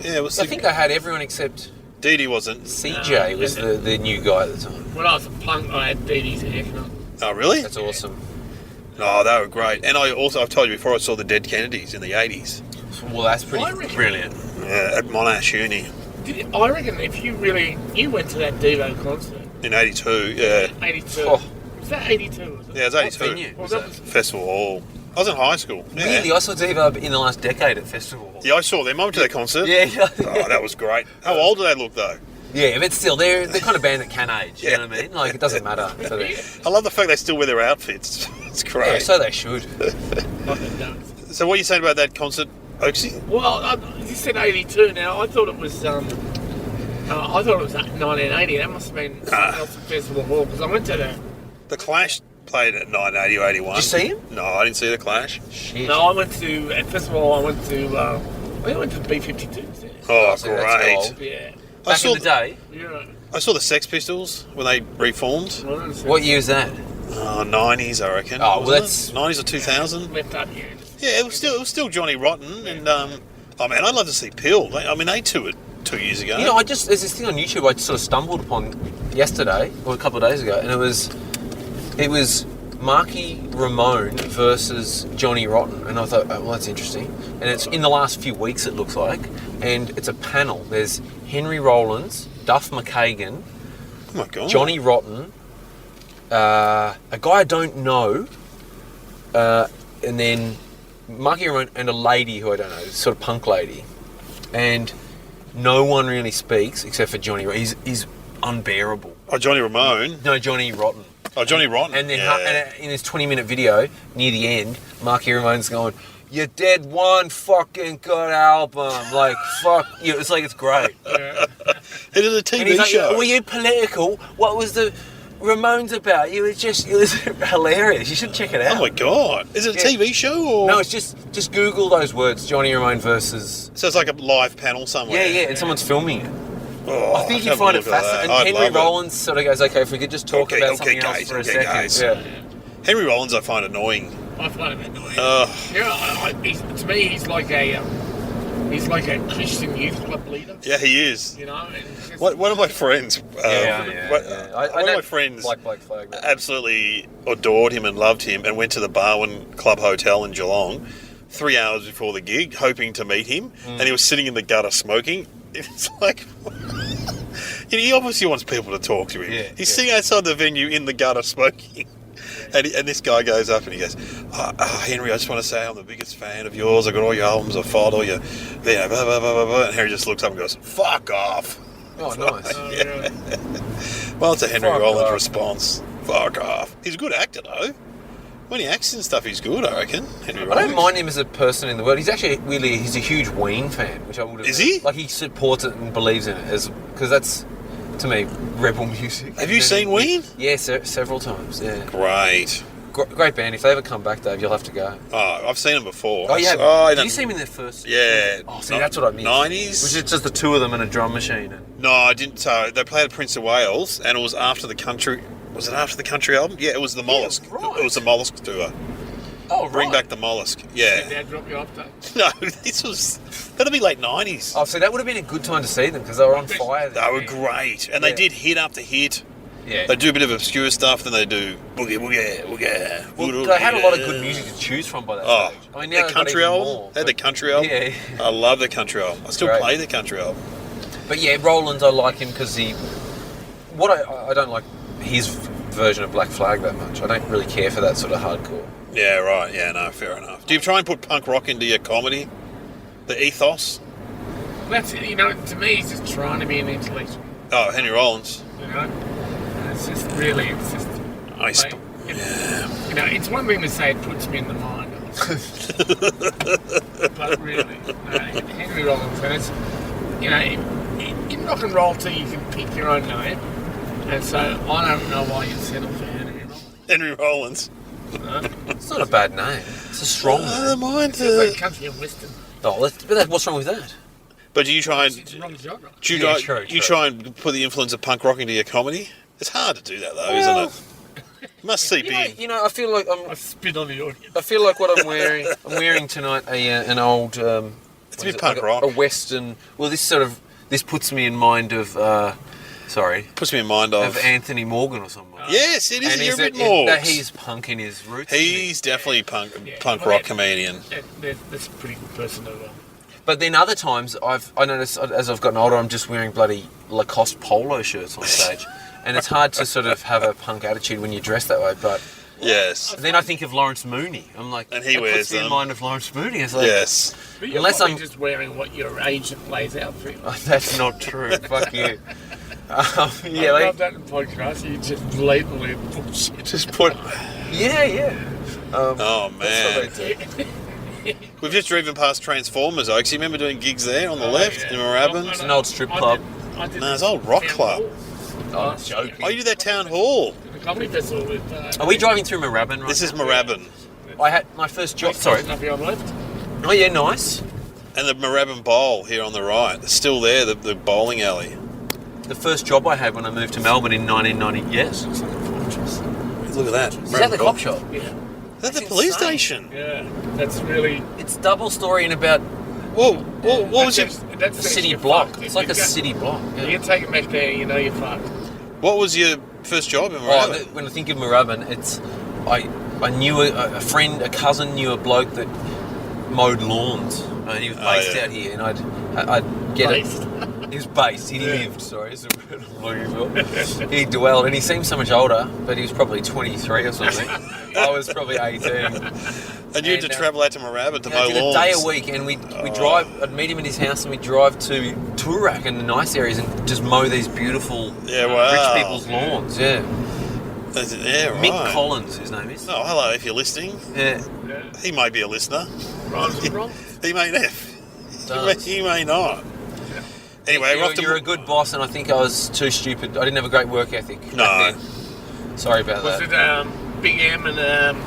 Yeah, it was. I think they had everyone except Dee Dee wasn't. CJ was the new guy at the time. When I was a punk, I had Dee Dee's haircut. Oh, really? That's awesome. Oh, they were great. And I've told you before, I saw the Dead Kennedys in the 80s. Well, that's pretty I reckon- brilliant. Yeah, at Monash Uni I reckon if you went to that Devo concert, in 82. Yeah, 82. Oh. Was that 82? Was it? yeah, it was What 82. venue Well, was that that? was, Festival Hall. I was in high school. Yeah. Really, I saw Devo in the last decade at Festival Hall. Yeah, I saw them. I went to their concert. Yeah. Oh, that was great. How old do they look, though? Yeah, but still, they're the kind of band that can age. You know what I mean? Like, it doesn't matter for them. I love the fact they still wear their outfits. It's great. Yeah, so they should. fucking nuts. So what are you saying about that concert, Oaksy? Well, you said 82. Now I thought it was 1980. That must have been something else at Festival Hall because I went to the. The Clash played at 1980 or 81. Did you see him? No, I didn't see the Clash. Shit. No, I went to at Festival Hall. I went to B-52. Oh, so that's great. gold. Yeah. I Back saw in the day, I saw the Sex Pistols when they reformed. what year was that? 90s, I reckon. Oh, well, Wasn't that's- it? 90s or 2000. Left up here. Yeah, it was still Johnny Rotten, and oh man, I'd love to see Pill. They toured 2 years ago. There's this thing on YouTube I just sort of stumbled upon yesterday, or a couple of days ago, and it was Marky Ramone versus Johnny Rotten, and I thought, oh, well, that's interesting. And it's in the last few weeks, it looks like, and it's a panel. There's Henry Rollins, Duff McKagan, Oh my god, Johnny Rotten, a guy I don't know, and then Marky Ramone and a lady who I don't know, sort of punk lady, and no one really speaks except for Johnny. He's unbearable. Oh, Johnny Ramone. No, Johnny Rotten. Oh, Johnny Rotten. And then yeah. in this 20-minute video, near the end, Marky Ramone's going, "You did one fucking good album." Like, fuck you. It's like, it's great. It is a And TV he's like, show. "Were you political? What was the Ramones about?" It was hilarious. You should check it out. Oh my god, is it a Yeah. TV show or? No, it's just Google those words, Johnny Ramone versus... So it's like a live panel somewhere. Yeah, and someone's filming it. Oh, I think I'd you have a find it look at that. fascinating. I'd And Henry love it. Rollins sort of goes, "Okay, if we could just talk Okay, about okay, something else guys, for a okay, second." guys. Yeah. Henry Rollins, I find annoying. I find him annoying. Ugh. Yeah, to me, he's like a Christian youth club leader. Yeah, he is. You know, and it's just, One of my friends. Yeah. One of know my friends Black flag. absolutely adored him and loved him, and went to the Barwon Club Hotel in Geelong 3 hours before the gig, hoping to meet him, and he was sitting in the gutter smoking. It's like. He obviously wants people to talk to him. Yeah, He's sitting outside the venue in the gutter smoking. And this guy goes up and he goes, Henry, I just want to say I'm the biggest fan of yours. I got all your albums, I followed all your, blah, blah, blah, blah, blah. And Henry just looks up and goes, fuck off. Oh, nice. Really? Well, it's a Henry Fuck Rollins off. response. Fuck off. He's a good actor, though. When he acts and stuff, he's good, I reckon. Henry I Rollins. don't mind him as a person in the world. He's actually he's a huge Ween fan, which I would have. Is he? Like, he supports it and believes in it, because that's, to me, rebel music. Have you seen Ween? Yeah, several times, yeah. Great. Great band. If they ever come back, Dave, you'll have to go. Oh, I've seen him before. Oh, yeah. I Did don't- you see him in their first? Yeah. Oh, see, that's what I missed. 90s? Was it just the two of them and a drum machine? No, I didn't. So they played at Prince of Wales, and it was after the country. Was it after the country album? Yeah, it was the Mollusk. right. It was the Mollusk tour. Oh, right. Bring back the Mollusk. Did Yeah. Dad drop you off, though? No, this was. That'd be late 90s. Oh, so that would have been a good time to see them, because they were on fire then. They were great, and they Yeah. did hit after hit. Yeah. They do a bit of obscure stuff, then they do boogie woogie woogie. Well, they had a lot of good music to choose from by that Oh, stage. I mean, now their they've got country even album. more, They had the but- country album. Yeah. I love the country album. I still Great. play the country album. But yeah, Rollins, I like him because I don't like his version of Black Flag that much. I don't really care for that sort of hardcore. Yeah, right. Yeah, no, fair enough. Do you try and put punk rock into your comedy? The ethos? That's it. You know, to me, he's just trying to be an intellectual. Oh, Henry Rollins. You know, and it's just really, it's just. I like, you know, it's one thing to say it puts me in the mind, but really, Henry Rollins, and it's, you know, in rock and roll too, you can pick your own name, and so I don't know why you settle for Henry Rollins. Henry Rollins. It's not a bad name. It's a strong I name. don't mind. It's like country and western. Oh, what's wrong with that? But do you try and It's wrong genre. do you, Yeah, try, true, you true. try and put the influence of punk rock into your comedy? It's hard to do that though, isn't it? Must seep in. I feel like I spit on the audience. I feel like what I'm wearing tonight an old. It's a bit punk rock. A western. Well, this puts me in mind of. Puts me in mind of. Anthony Morgan or someone. Yes, it is. And You're a bit that more. he's punk in his roots. He's definitely punk well, rock comedian. That's a pretty good person to But then other times I notice as I've gotten older, I'm just wearing bloody Lacoste polo shirts on stage, and it's hard to sort of have a punk attitude when you dress that way. But Yes. then I think of Lawrence Mooney. I'm like, And he that wears puts me in them. mind of Lawrence Mooney. It's like, Yes. But you're Unless probably I'm- just wearing what your agent lays out for you. that's not true. Fuck you. I Yeah, love that in podcast. You just blatantly bullshit. Just put. yeah. Oh man. That's what they do. We've just driven past Transformers, Oaks. You remember doing gigs there on the Oh, left yeah. in Moorabbin? It's an old strip club. I did No, it's an old rock Town club. Hall. Oh, I'm joking. Oh, you did that town hall. The comedy festival with. Are we driving through Moorabbin right This is now? Moorabbin. I had my first job. Sorry. Up here on the left. Oh yeah, nice. And the Moorabbin Bowl here on the right. It's still there, the bowling alley. The first job I had when I moved to Melbourne in 1990. Yes. It's like a fortress. Look at that. Is that the cop shop? Yeah. That's the That's police insane. station. Yeah. That's really. It's double story in about Whoa, what was your That's a city you're block. fucked. It's If like you a go- city block. You Yeah. can take it back there, you know you're fucked. what was your first job in Oh, Moorabbin? when I think of Moorabbin, it's I knew a friend, a cousin knew a bloke that mowed lawns. And he was based yeah. out here, and I'd get Based. it. He was based. He lived. Sorry, is the word I'm looking for. He dwelled, and he seemed so much older, but he was probably 23 or something. I was probably 18. And you had to and, travel out to Moorabbin to I mow did lawns. a day a week, and we drive. I'd meet him at his house, and we'd drive to Toorak and the nice areas, and just mow these beautiful Yeah, wow. rich people's lawns. Yeah, Yeah, right. Mick Collins, his name is. Oh, hello, if you're listening. Yeah, Yeah. He may be a listener. Rhymes with wrong. He may not. does. He may not. Anyway, we're off to... you're a good boss, and I think I was too stupid. I didn't have a great work ethic. No. back then. Sorry about Was that. it Big M and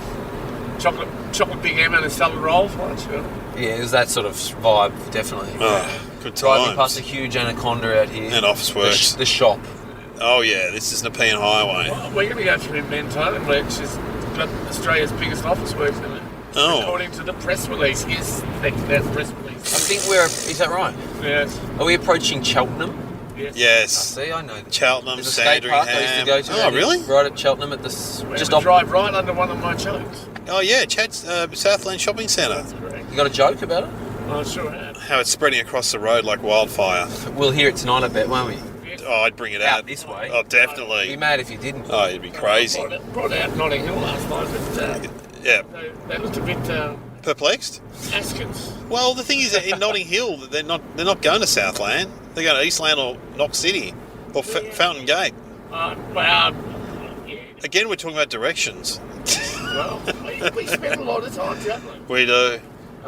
chocolate Big M and a salad rolls? What? Yeah, it was that sort of vibe, definitely. Oh, good Driving times. past a huge anaconda out here. And Office The, Works. the shop. Oh, yeah, this is Nepean Highway. Well, we're going to go through Mentone, which has got Australia's biggest office works in it. Oh. According to the press release. Yes, that's press I release. think is that right? Yes. Are we approaching Cheltenham? Yes. Yes. See, I know. Cheltenham, There's a skate park I used to go to. Oh, really? Right at Cheltenham at the We just have off. to drive right under one of my chokes. Oh, yeah, Chad's Southland Shopping Centre. That's correct. You got a joke about it? I sure have. How it's spreading across the road like wildfire. We'll hear it tonight, I bet, won't we? Yes. I'd bring it out out this way. Oh, I'd be definitely. mad if you didn't. Oh, it'd be crazy. Brought out Notting Hill last night, but Yeah. they looked a bit Perplexed? askance. Well, the thing is that in Notting Hill, they're not going to Southland. They're going to Eastland or Knox City or Fountain Gate. Well, yeah. Again, we're talking about directions. Well, we spend a lot of time juggling. We do.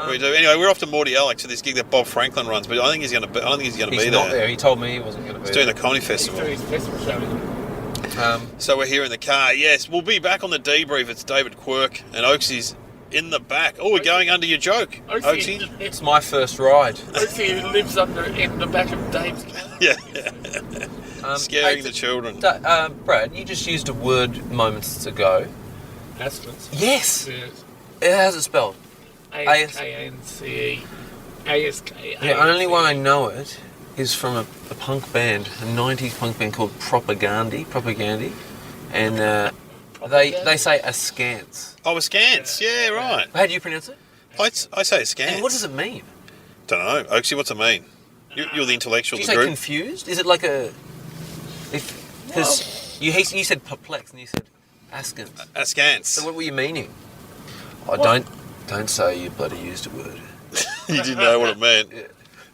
We do. Anyway, we're off to Morty Alec to this gig that Bob Franklin runs, but I don't think he's going to be. He's there. not there. He told me he wasn't going to be He's doing there. the comedy He's festival. doing his festival show, isn't he? So we're here in the car. Yes, we'll be back on the debrief. It's David Quirk and Oaksy's in the back. Oh, we're going under your joke, Oaksy. It's my first ride. Oaksy who lives in the back of Dave's car. Yeah. Um, Scaring hey, the children. Brad, you just used a word moments ago. Askance. Yes. Yes. How's it spelled? A-S-K-N-C-E. A-S-K. The only way I know it is from a punk band, a 90s punk band called Propaganda. And they say askance. Oh, askance. Yeah, right. How do you pronounce it? I say askance. And what does it mean? Don't know. Oaksy, what's it mean? You're the intellectual Did of you the say group. confused? Is it like a... Because you said perplexed and you said askance. Askance. So what were you meaning? Oh, don't say you bloody used a word. You didn't know what it meant. Yeah.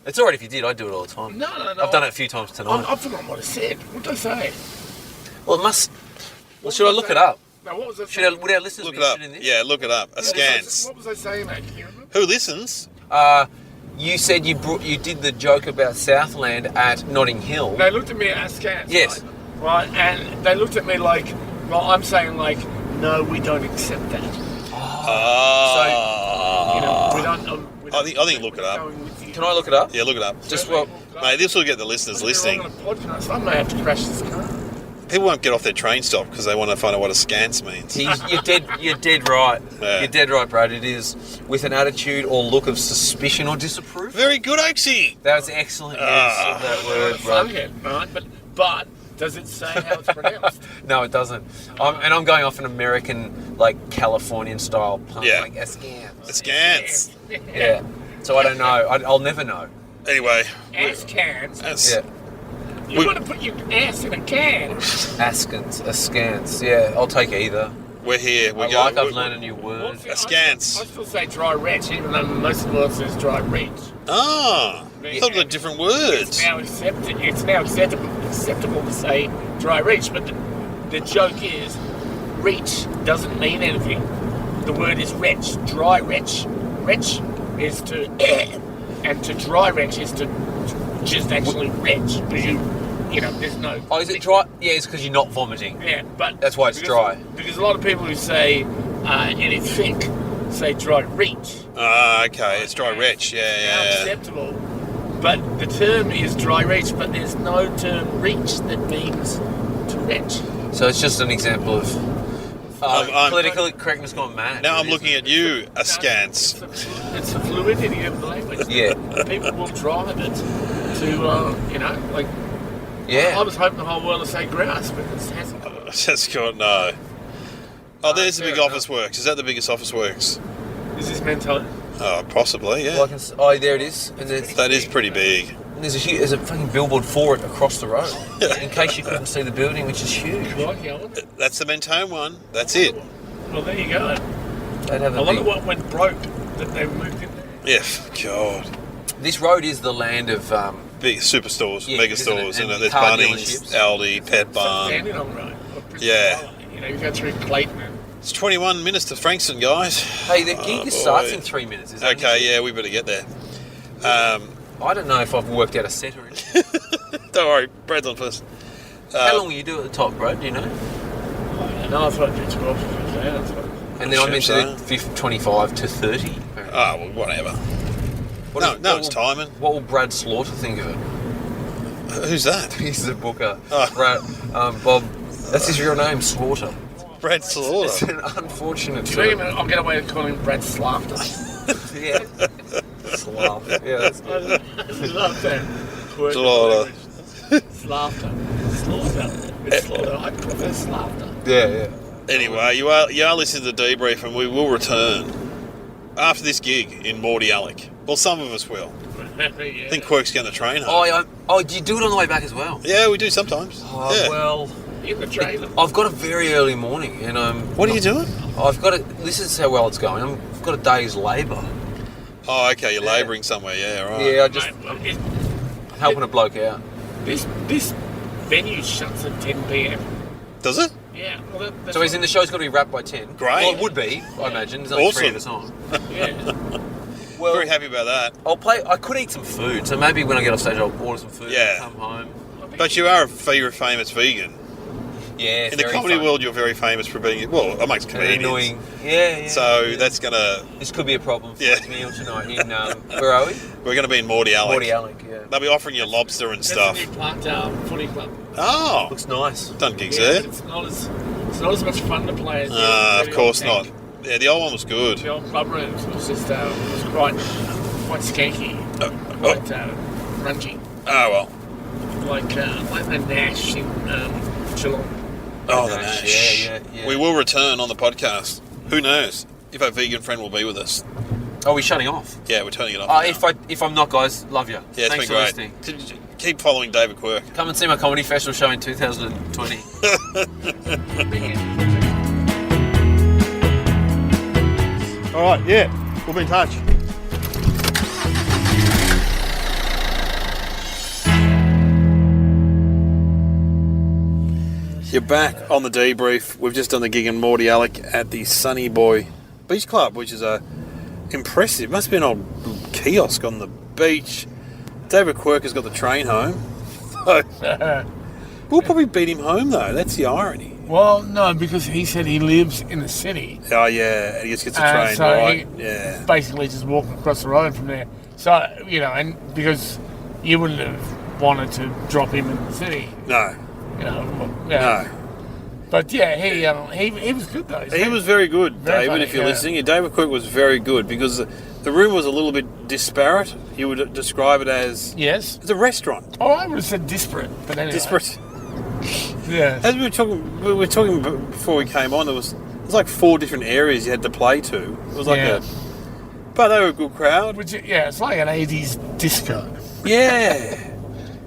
It's alright if you did. I do it all the time. No. I've done it a few times tonight. I've forgotten what I said. What did I say? Well, it must... Well, should I look it up? No, what was I Would our listeners Look be it up. interested in this? Yeah, look it up. Askance. What was I saying, mate? Can you remember? Who listens? You said you did the joke about Southland at Notting Hill. They looked at me askance. Yes. Right, and they looked at me like, well, I'm saying like, no, we don't accept that. You know, we don't. I think look it up. Can I look it up? Yeah, look it up. Just well, Mate, this will get the listeners listening. On a podcast, I may have to crash this car. People won't get off their train stop because they want to find out what askance means. you're dead right. Yeah. You're dead right, Brad. It is with an attitude or look of suspicion or disapproval. Very good, Oaksy. That was excellent use of that word, Brad. Okay, right, but does it say how it's pronounced? No, it doesn't. I'm going off an American, like Californian style pun, Yeah. like askance. Askance. Yeah. So I don't know. I'll never know. Anyway. Askance. Yeah. You want to put your ass in a can. Askance. Yeah, I'll take either. We're here. I've learned a new word. Askance. I still say dry retch, even though most of the world says dry reach. Ah, I thought they were different words. It's now acceptable to say dry reach, but the joke is reach doesn't mean anything. The word is retch. Dry retch. Retch is to and to dry retch is to just actually retch because you know there's no. Oh, is it dry? Yeah, it's because you're not vomiting. Yeah, but That's why it's dry. Because a lot of people who say anything say dry reach. Ah, okay. It's dry retch. Now Yeah. acceptable. But the term is dry reach, but there's no term reach that means to retch. So it's just an example of I'm- political correctness gone mad. Now I'm looking at you, askance. It's the fluidity of the language. Yeah. People will drive it to, like, Yeah. I was hoping the whole world would say grass, but it hasn't. That's good. No. Oh, there's the fair big enough. office works. Is that the biggest office works? Is this mental? Oh, possibly. Yeah. Well, oh, there it is. And That is pretty big. there's a fucking billboard for it across the road. In case you couldn't see the building, which is huge. Like, Alan? That's the Mentone one. That's it. Well, there you go. They'd have I a wonder big... what went broke that they moved in there. Yeah. God. This road is the land of Big superstores, Yeah, mega isn't it? stores. And There's car Bunnings, dealerships. Aldi, Pet Barn. Standing on the road. Yeah. You know, you go through Clayton and It's 21 minutes to Frankston, guys. hey, the gig boy. starts in 3 minutes. Is that Okay, yeah, we better get there. I don't know if I've worked out a set or anything. Don't worry, Brad's on first. How long will you do at the top, Brad? Do you know? no, I thought I'd do 12 to 15. That's what And then I Sure, mentioned so. it 25 to 30. Oh, well, whatever. No, it's timing. What will Brad Slaughter think of it? Who's that? He's the booker. Oh. Brad, Bob, that's his real name, Slaughter. Brad It's Slaughter. an unfortunate Dream, term. I'll get away with calling him Brad Slaughter. Yeah. Slav. Yeah, that's I love that. word. Slaughter. Slaughter. Slaughter. It's slaughter. I prefer slaughter. yeah. Anyway, you are listening to the debrief, and we will return after this gig in Morty Alec. Well, some of us will. Yeah. I think Quirk's going to train home. Do you do it on the way back as well? Yeah, we do sometimes. Oh, yeah. well, In the trailer. I've got a very early morning, and What are you doing? I've got this is how well it's going. I've got a day's labour. Oh, okay, you're labouring somewhere, yeah, right. Yeah, I just Mate, helping a bloke out. this venue shuts at 10 p.m. Does it? Yeah. Well, that's So he's in the show's got to be wrapped by 10. Great. Well, it would be, I imagine. There's only Awesome. 3 at a time. Yeah. Well, Very happy about that. I could eat some food, so maybe when I get off stage I'll order some food Yeah. and come home. But you are a famous vegan. Yeah, In the comedy world, you're very famous for being, well, amongst comedians. annoying. Yeah. So that's going to, This could be a problem for Yeah. me tonight in, where are we? we're going to be in Morty Alec. Morty Alec, yeah. They'll be offering you lobster and That's stuff. a new plant footy club. Oh, Looks nice. done gigs Yeah, there. but it's not as much fun to play as Of course old not. tank. Yeah, the old one was good. The old club rooms was just was quite skanky, quite grungy, Oh, well. like the Nash in Geelong. Oh, the Nash, Nash. yeah. We will return on the podcast. Who knows if our vegan friend will be with us. Oh, we're shutting off. Yeah, we're turning it off. now. If I'm not, guys, love you. Yeah, it's Thanks been for great. listening. Keep following David Quirk. Come and see my comedy festival show in 2020. All right, yeah, we'll be in touch. You're back on the debrief. We've just done the gig in Morty Alec at the Sunny Boy Beach Club, which is impressive. Must be an old kiosk on the beach. David Quirk has got the train home. We'll probably beat him home though. That's the irony. Well, no, because he said he lives in the city. Oh yeah, and he just gets a train, so right? he Yeah. basically just walking across the road from there. So, and because you wouldn't have wanted to drop him in the city, No. No. But yeah, he was good though. He was very good, Very David, funny, if you're yeah. listening. David Quirk was very good because the room was a little bit disparate. You would describe it as Yes. it's a restaurant. Oh, I would have said disparate, but anyway. Disparate. Yeah. As we were talking before we came on, there was like 4 different areas you had to play to. It was like Yeah. but they were a good crowd. It's like an 80s disco. Yeah.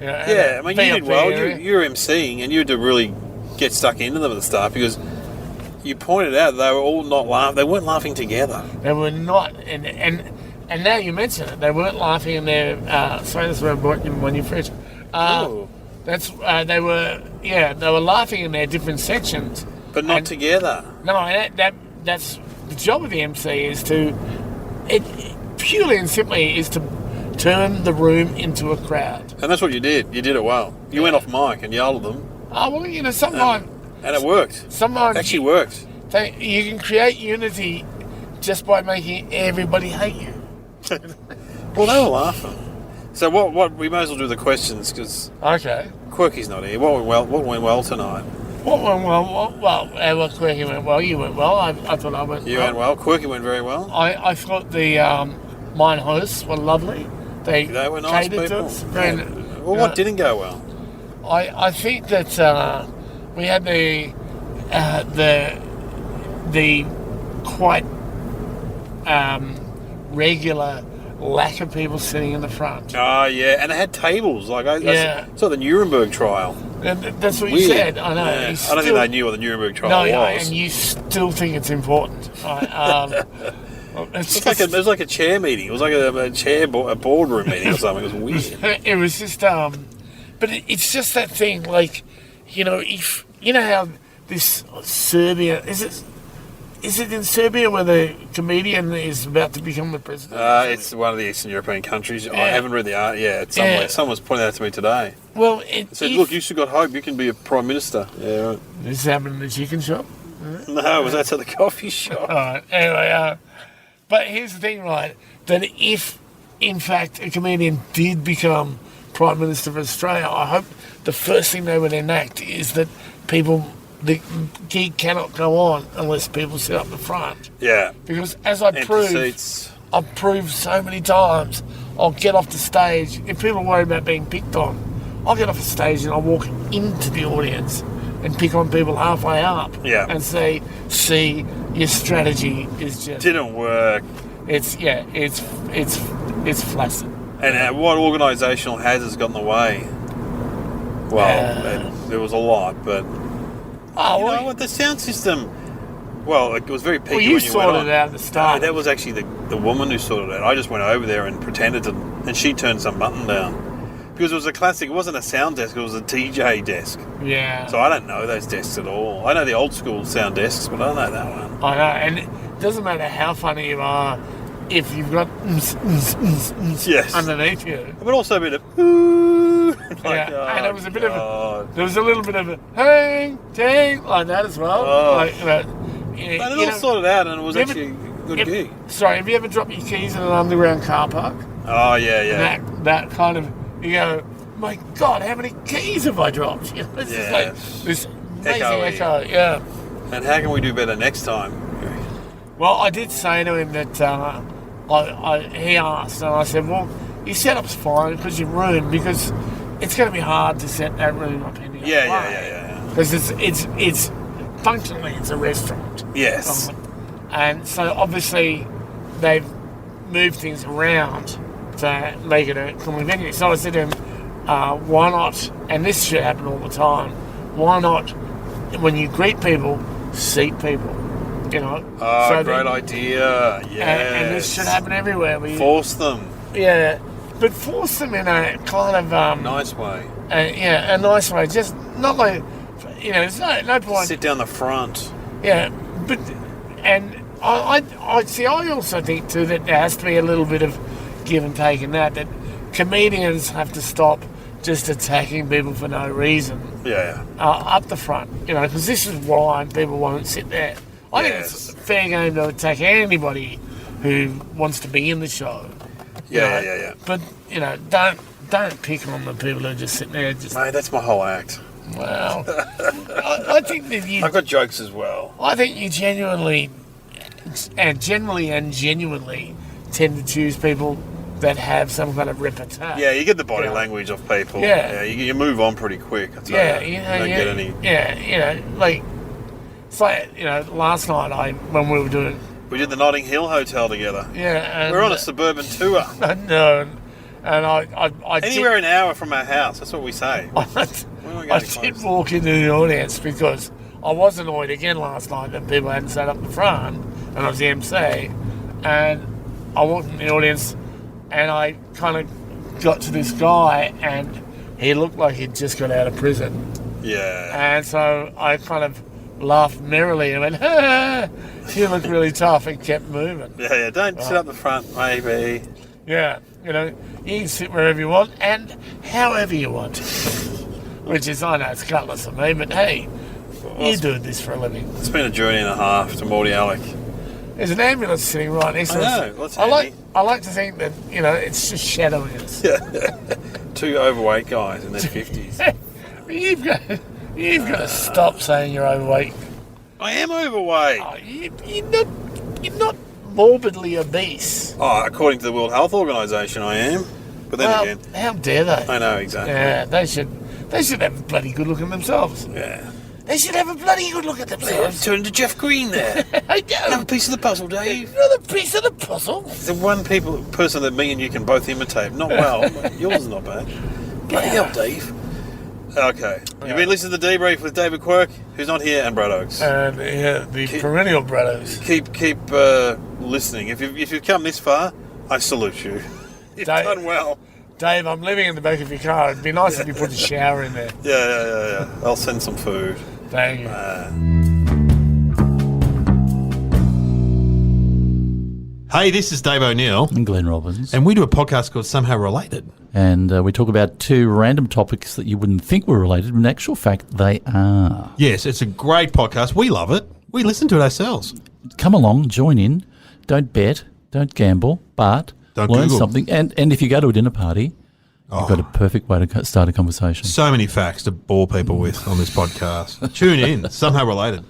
Yeah, I mean, you did VIP well. area. You were emceeing, and you had to really get stuck into them at the start because you pointed out they were all not laughing. They weren't laughing together. They were not, and now you mention it, they weren't laughing in their. Sorry, that's where I brought you when you first. Oh. That's they were laughing in their different sections, But not And- together. No, that's the job of the MC is to purely and simply is to turn the room into a crowd. And that's what you did. You did it well. You went off mic and yelled at them, Oh well, sometimes and it worked. sometimes It actually worked. you can create unity just by making everybody hate you. Well, they were laughing. So what? We may as well do the questions because Okay. Quirky's not here. What went well tonight? Well, Quirky went well. You went well. I thought I went You well. went well. Quirky went very well. I thought the mine hosts were lovely. They They were nice catered to people. us. Yeah. Well, what didn't go well? I think that we had the quite regular lack of people sitting in the front. Oh yeah, and they had tables like Yeah. it's like the Nuremberg trial. And that's what you Weird. said. I know. Yeah. You I don't still- think they knew what the Nuremberg trial No, yeah, was. and you still think it's important. It's It was like a chair meeting. It was like a boardroom meeting or something. It was weird. It was just, but it's just that thing, like, if how this Serbia is it in Serbia where the comedian is about to become the president? It's one of the Eastern European countries. I Yeah. haven't read the art. Yeah, it's somewhere. Yeah. Someone's pointed out to me today. Well, It said, "Look, you still got hope. You can be a prime minister." Yeah, right. this happened in the chicken shop. No, it was at the coffee shop. All right. Anyway, but here's the thing, right? That if, in fact, a comedian did become Prime Minister of Australia, I hope the first thing they would enact is that the gig cannot go on unless people sit up the front. Yeah, Because as I've empty seats. proved so many times, I'll get off the stage. If people worry about being picked on, I'll get off the stage and I'll walk into the audience and pick on people halfway up. Yeah. And say, see, your strategy is just... Didn't work. it's flaccid. And what organisational hazards got in the way? Well, there was a lot, but you know what? The sound system. Well, it was very peaky Well, you when you went sorted on. it out at the start. No, that was actually the woman who sorted it out. I just went over there and pretended to, and she turned some button down. Because it was a classic, it wasn't a sound desk, it was a DJ desk. Yeah. So I don't know those desks at all. I know the old school sound desks, but I don't know that one. I know, and it doesn't matter how funny you are if you've got Yes. underneath you. But also a bit of ooh. And it was a bit of there was a little bit of a hang, dang, like that as well. Oh. Like, But it all sorted out and it was actually a good gig. Sorry, have you ever dropped your keys in an underground car park? Oh, yeah. That kind of, you go, my God, how many keys have I dropped? You know, it's just like this amazing echo. Yeah. And how can we do better next time? Well, I did say to him that he asked, and I said, well, your setup's fine because your room, because it's going to be hard to set that room up in the Yeah. Because it's functionally it's a restaurant. Yes. And so obviously they've moved things around to make it a common venue. So I said to him, why not, and this should happen all the time, why not, when you greet people, seat people, you know? Oh, so great idea. Yeah. And this should happen everywhere. Force them. Yeah, but force them in a kind of... nice way. a nice way. Just not like, you know, there's no point... Sit down the front. Yeah, but... And I see, I also think, too, that there has to be a little bit of give and take in that comedians have to stop just attacking people for no reason. Yeah. Up the front, you know, because this is why people won't sit there. I think it's a fair game to attack anybody who wants to be in the show. Yeah. But, you know, don't pick on the people who just sit there. Mate, that's my whole act. Well, I think that I've got jokes as well. I think you genuinely tend to choose people that have some kind of repertoire. Yeah, you get the body language of people. Yeah. You move on pretty quick. I tell you. You don't get any... Yeah, you know, like... It's like, you know, last night when we were doing... We did the Notting Hill Hotel together. Yeah. And, we're on a suburban tour. No, and I anywhere an hour from our house, that's what we say. I did walk into the audience because I was annoyed again last night that people hadn't sat up the front, and I was the MC, and I walked in the audience and I kind of got to this guy and he looked like he'd just got out of prison. Yeah. And so I kind of laughed merrily and went, "Ha, you look really tough," and kept moving. Yeah, don't sit up the front, maybe. Yeah, you know, you can sit wherever you want and however you want. Which is, I know it's gutless of me, but hey, you do this for a living. It's been a journey and a half to Morty Alec. There's an ambulance sitting right next to us. I know, what's handy? I like to think that, you know, it's just shadowing us. Two overweight guys in their 50s. You've got to stop saying you're overweight. I am overweight. Oh, you're not morbidly obese. Oh, according to the World Health Organization, I am. But then again, how dare they? I know exactly. Yeah, they should have a bloody good look at themselves. Yeah. They should have a bloody good look at themselves. Turn to Jeff Green there. I know. Another piece of the puzzle, Dave. Another piece of the puzzle. The one person that me and you can both imitate. Not well, but yours is not bad. Bloody hell, Dave. Okay. You've been listening to the Debrief with David Quirk, who's not here, and Brad Oakes. And the perennial brothers. Keep listening. If you've come this far, I salute you. You've done well. Dave, I'm living in the back of your car. It'd be nice if you put a shower in there. Yeah. I'll send some food. Thank you. Hey, this is Dave O'Neill. And Glenn Robbins. And we do a podcast called Somehow Related. And we talk about two random topics that you wouldn't think were related, but in actual fact, they are. Yes, it's a great podcast. We love it. We listen to it ourselves. Come along, join in. Don't bet, don't gamble, but don't learn Google. something. And if you go to a dinner party, you've got a perfect way to start a conversation. So many facts to bore people with on this podcast. Tune in. Somehow Related.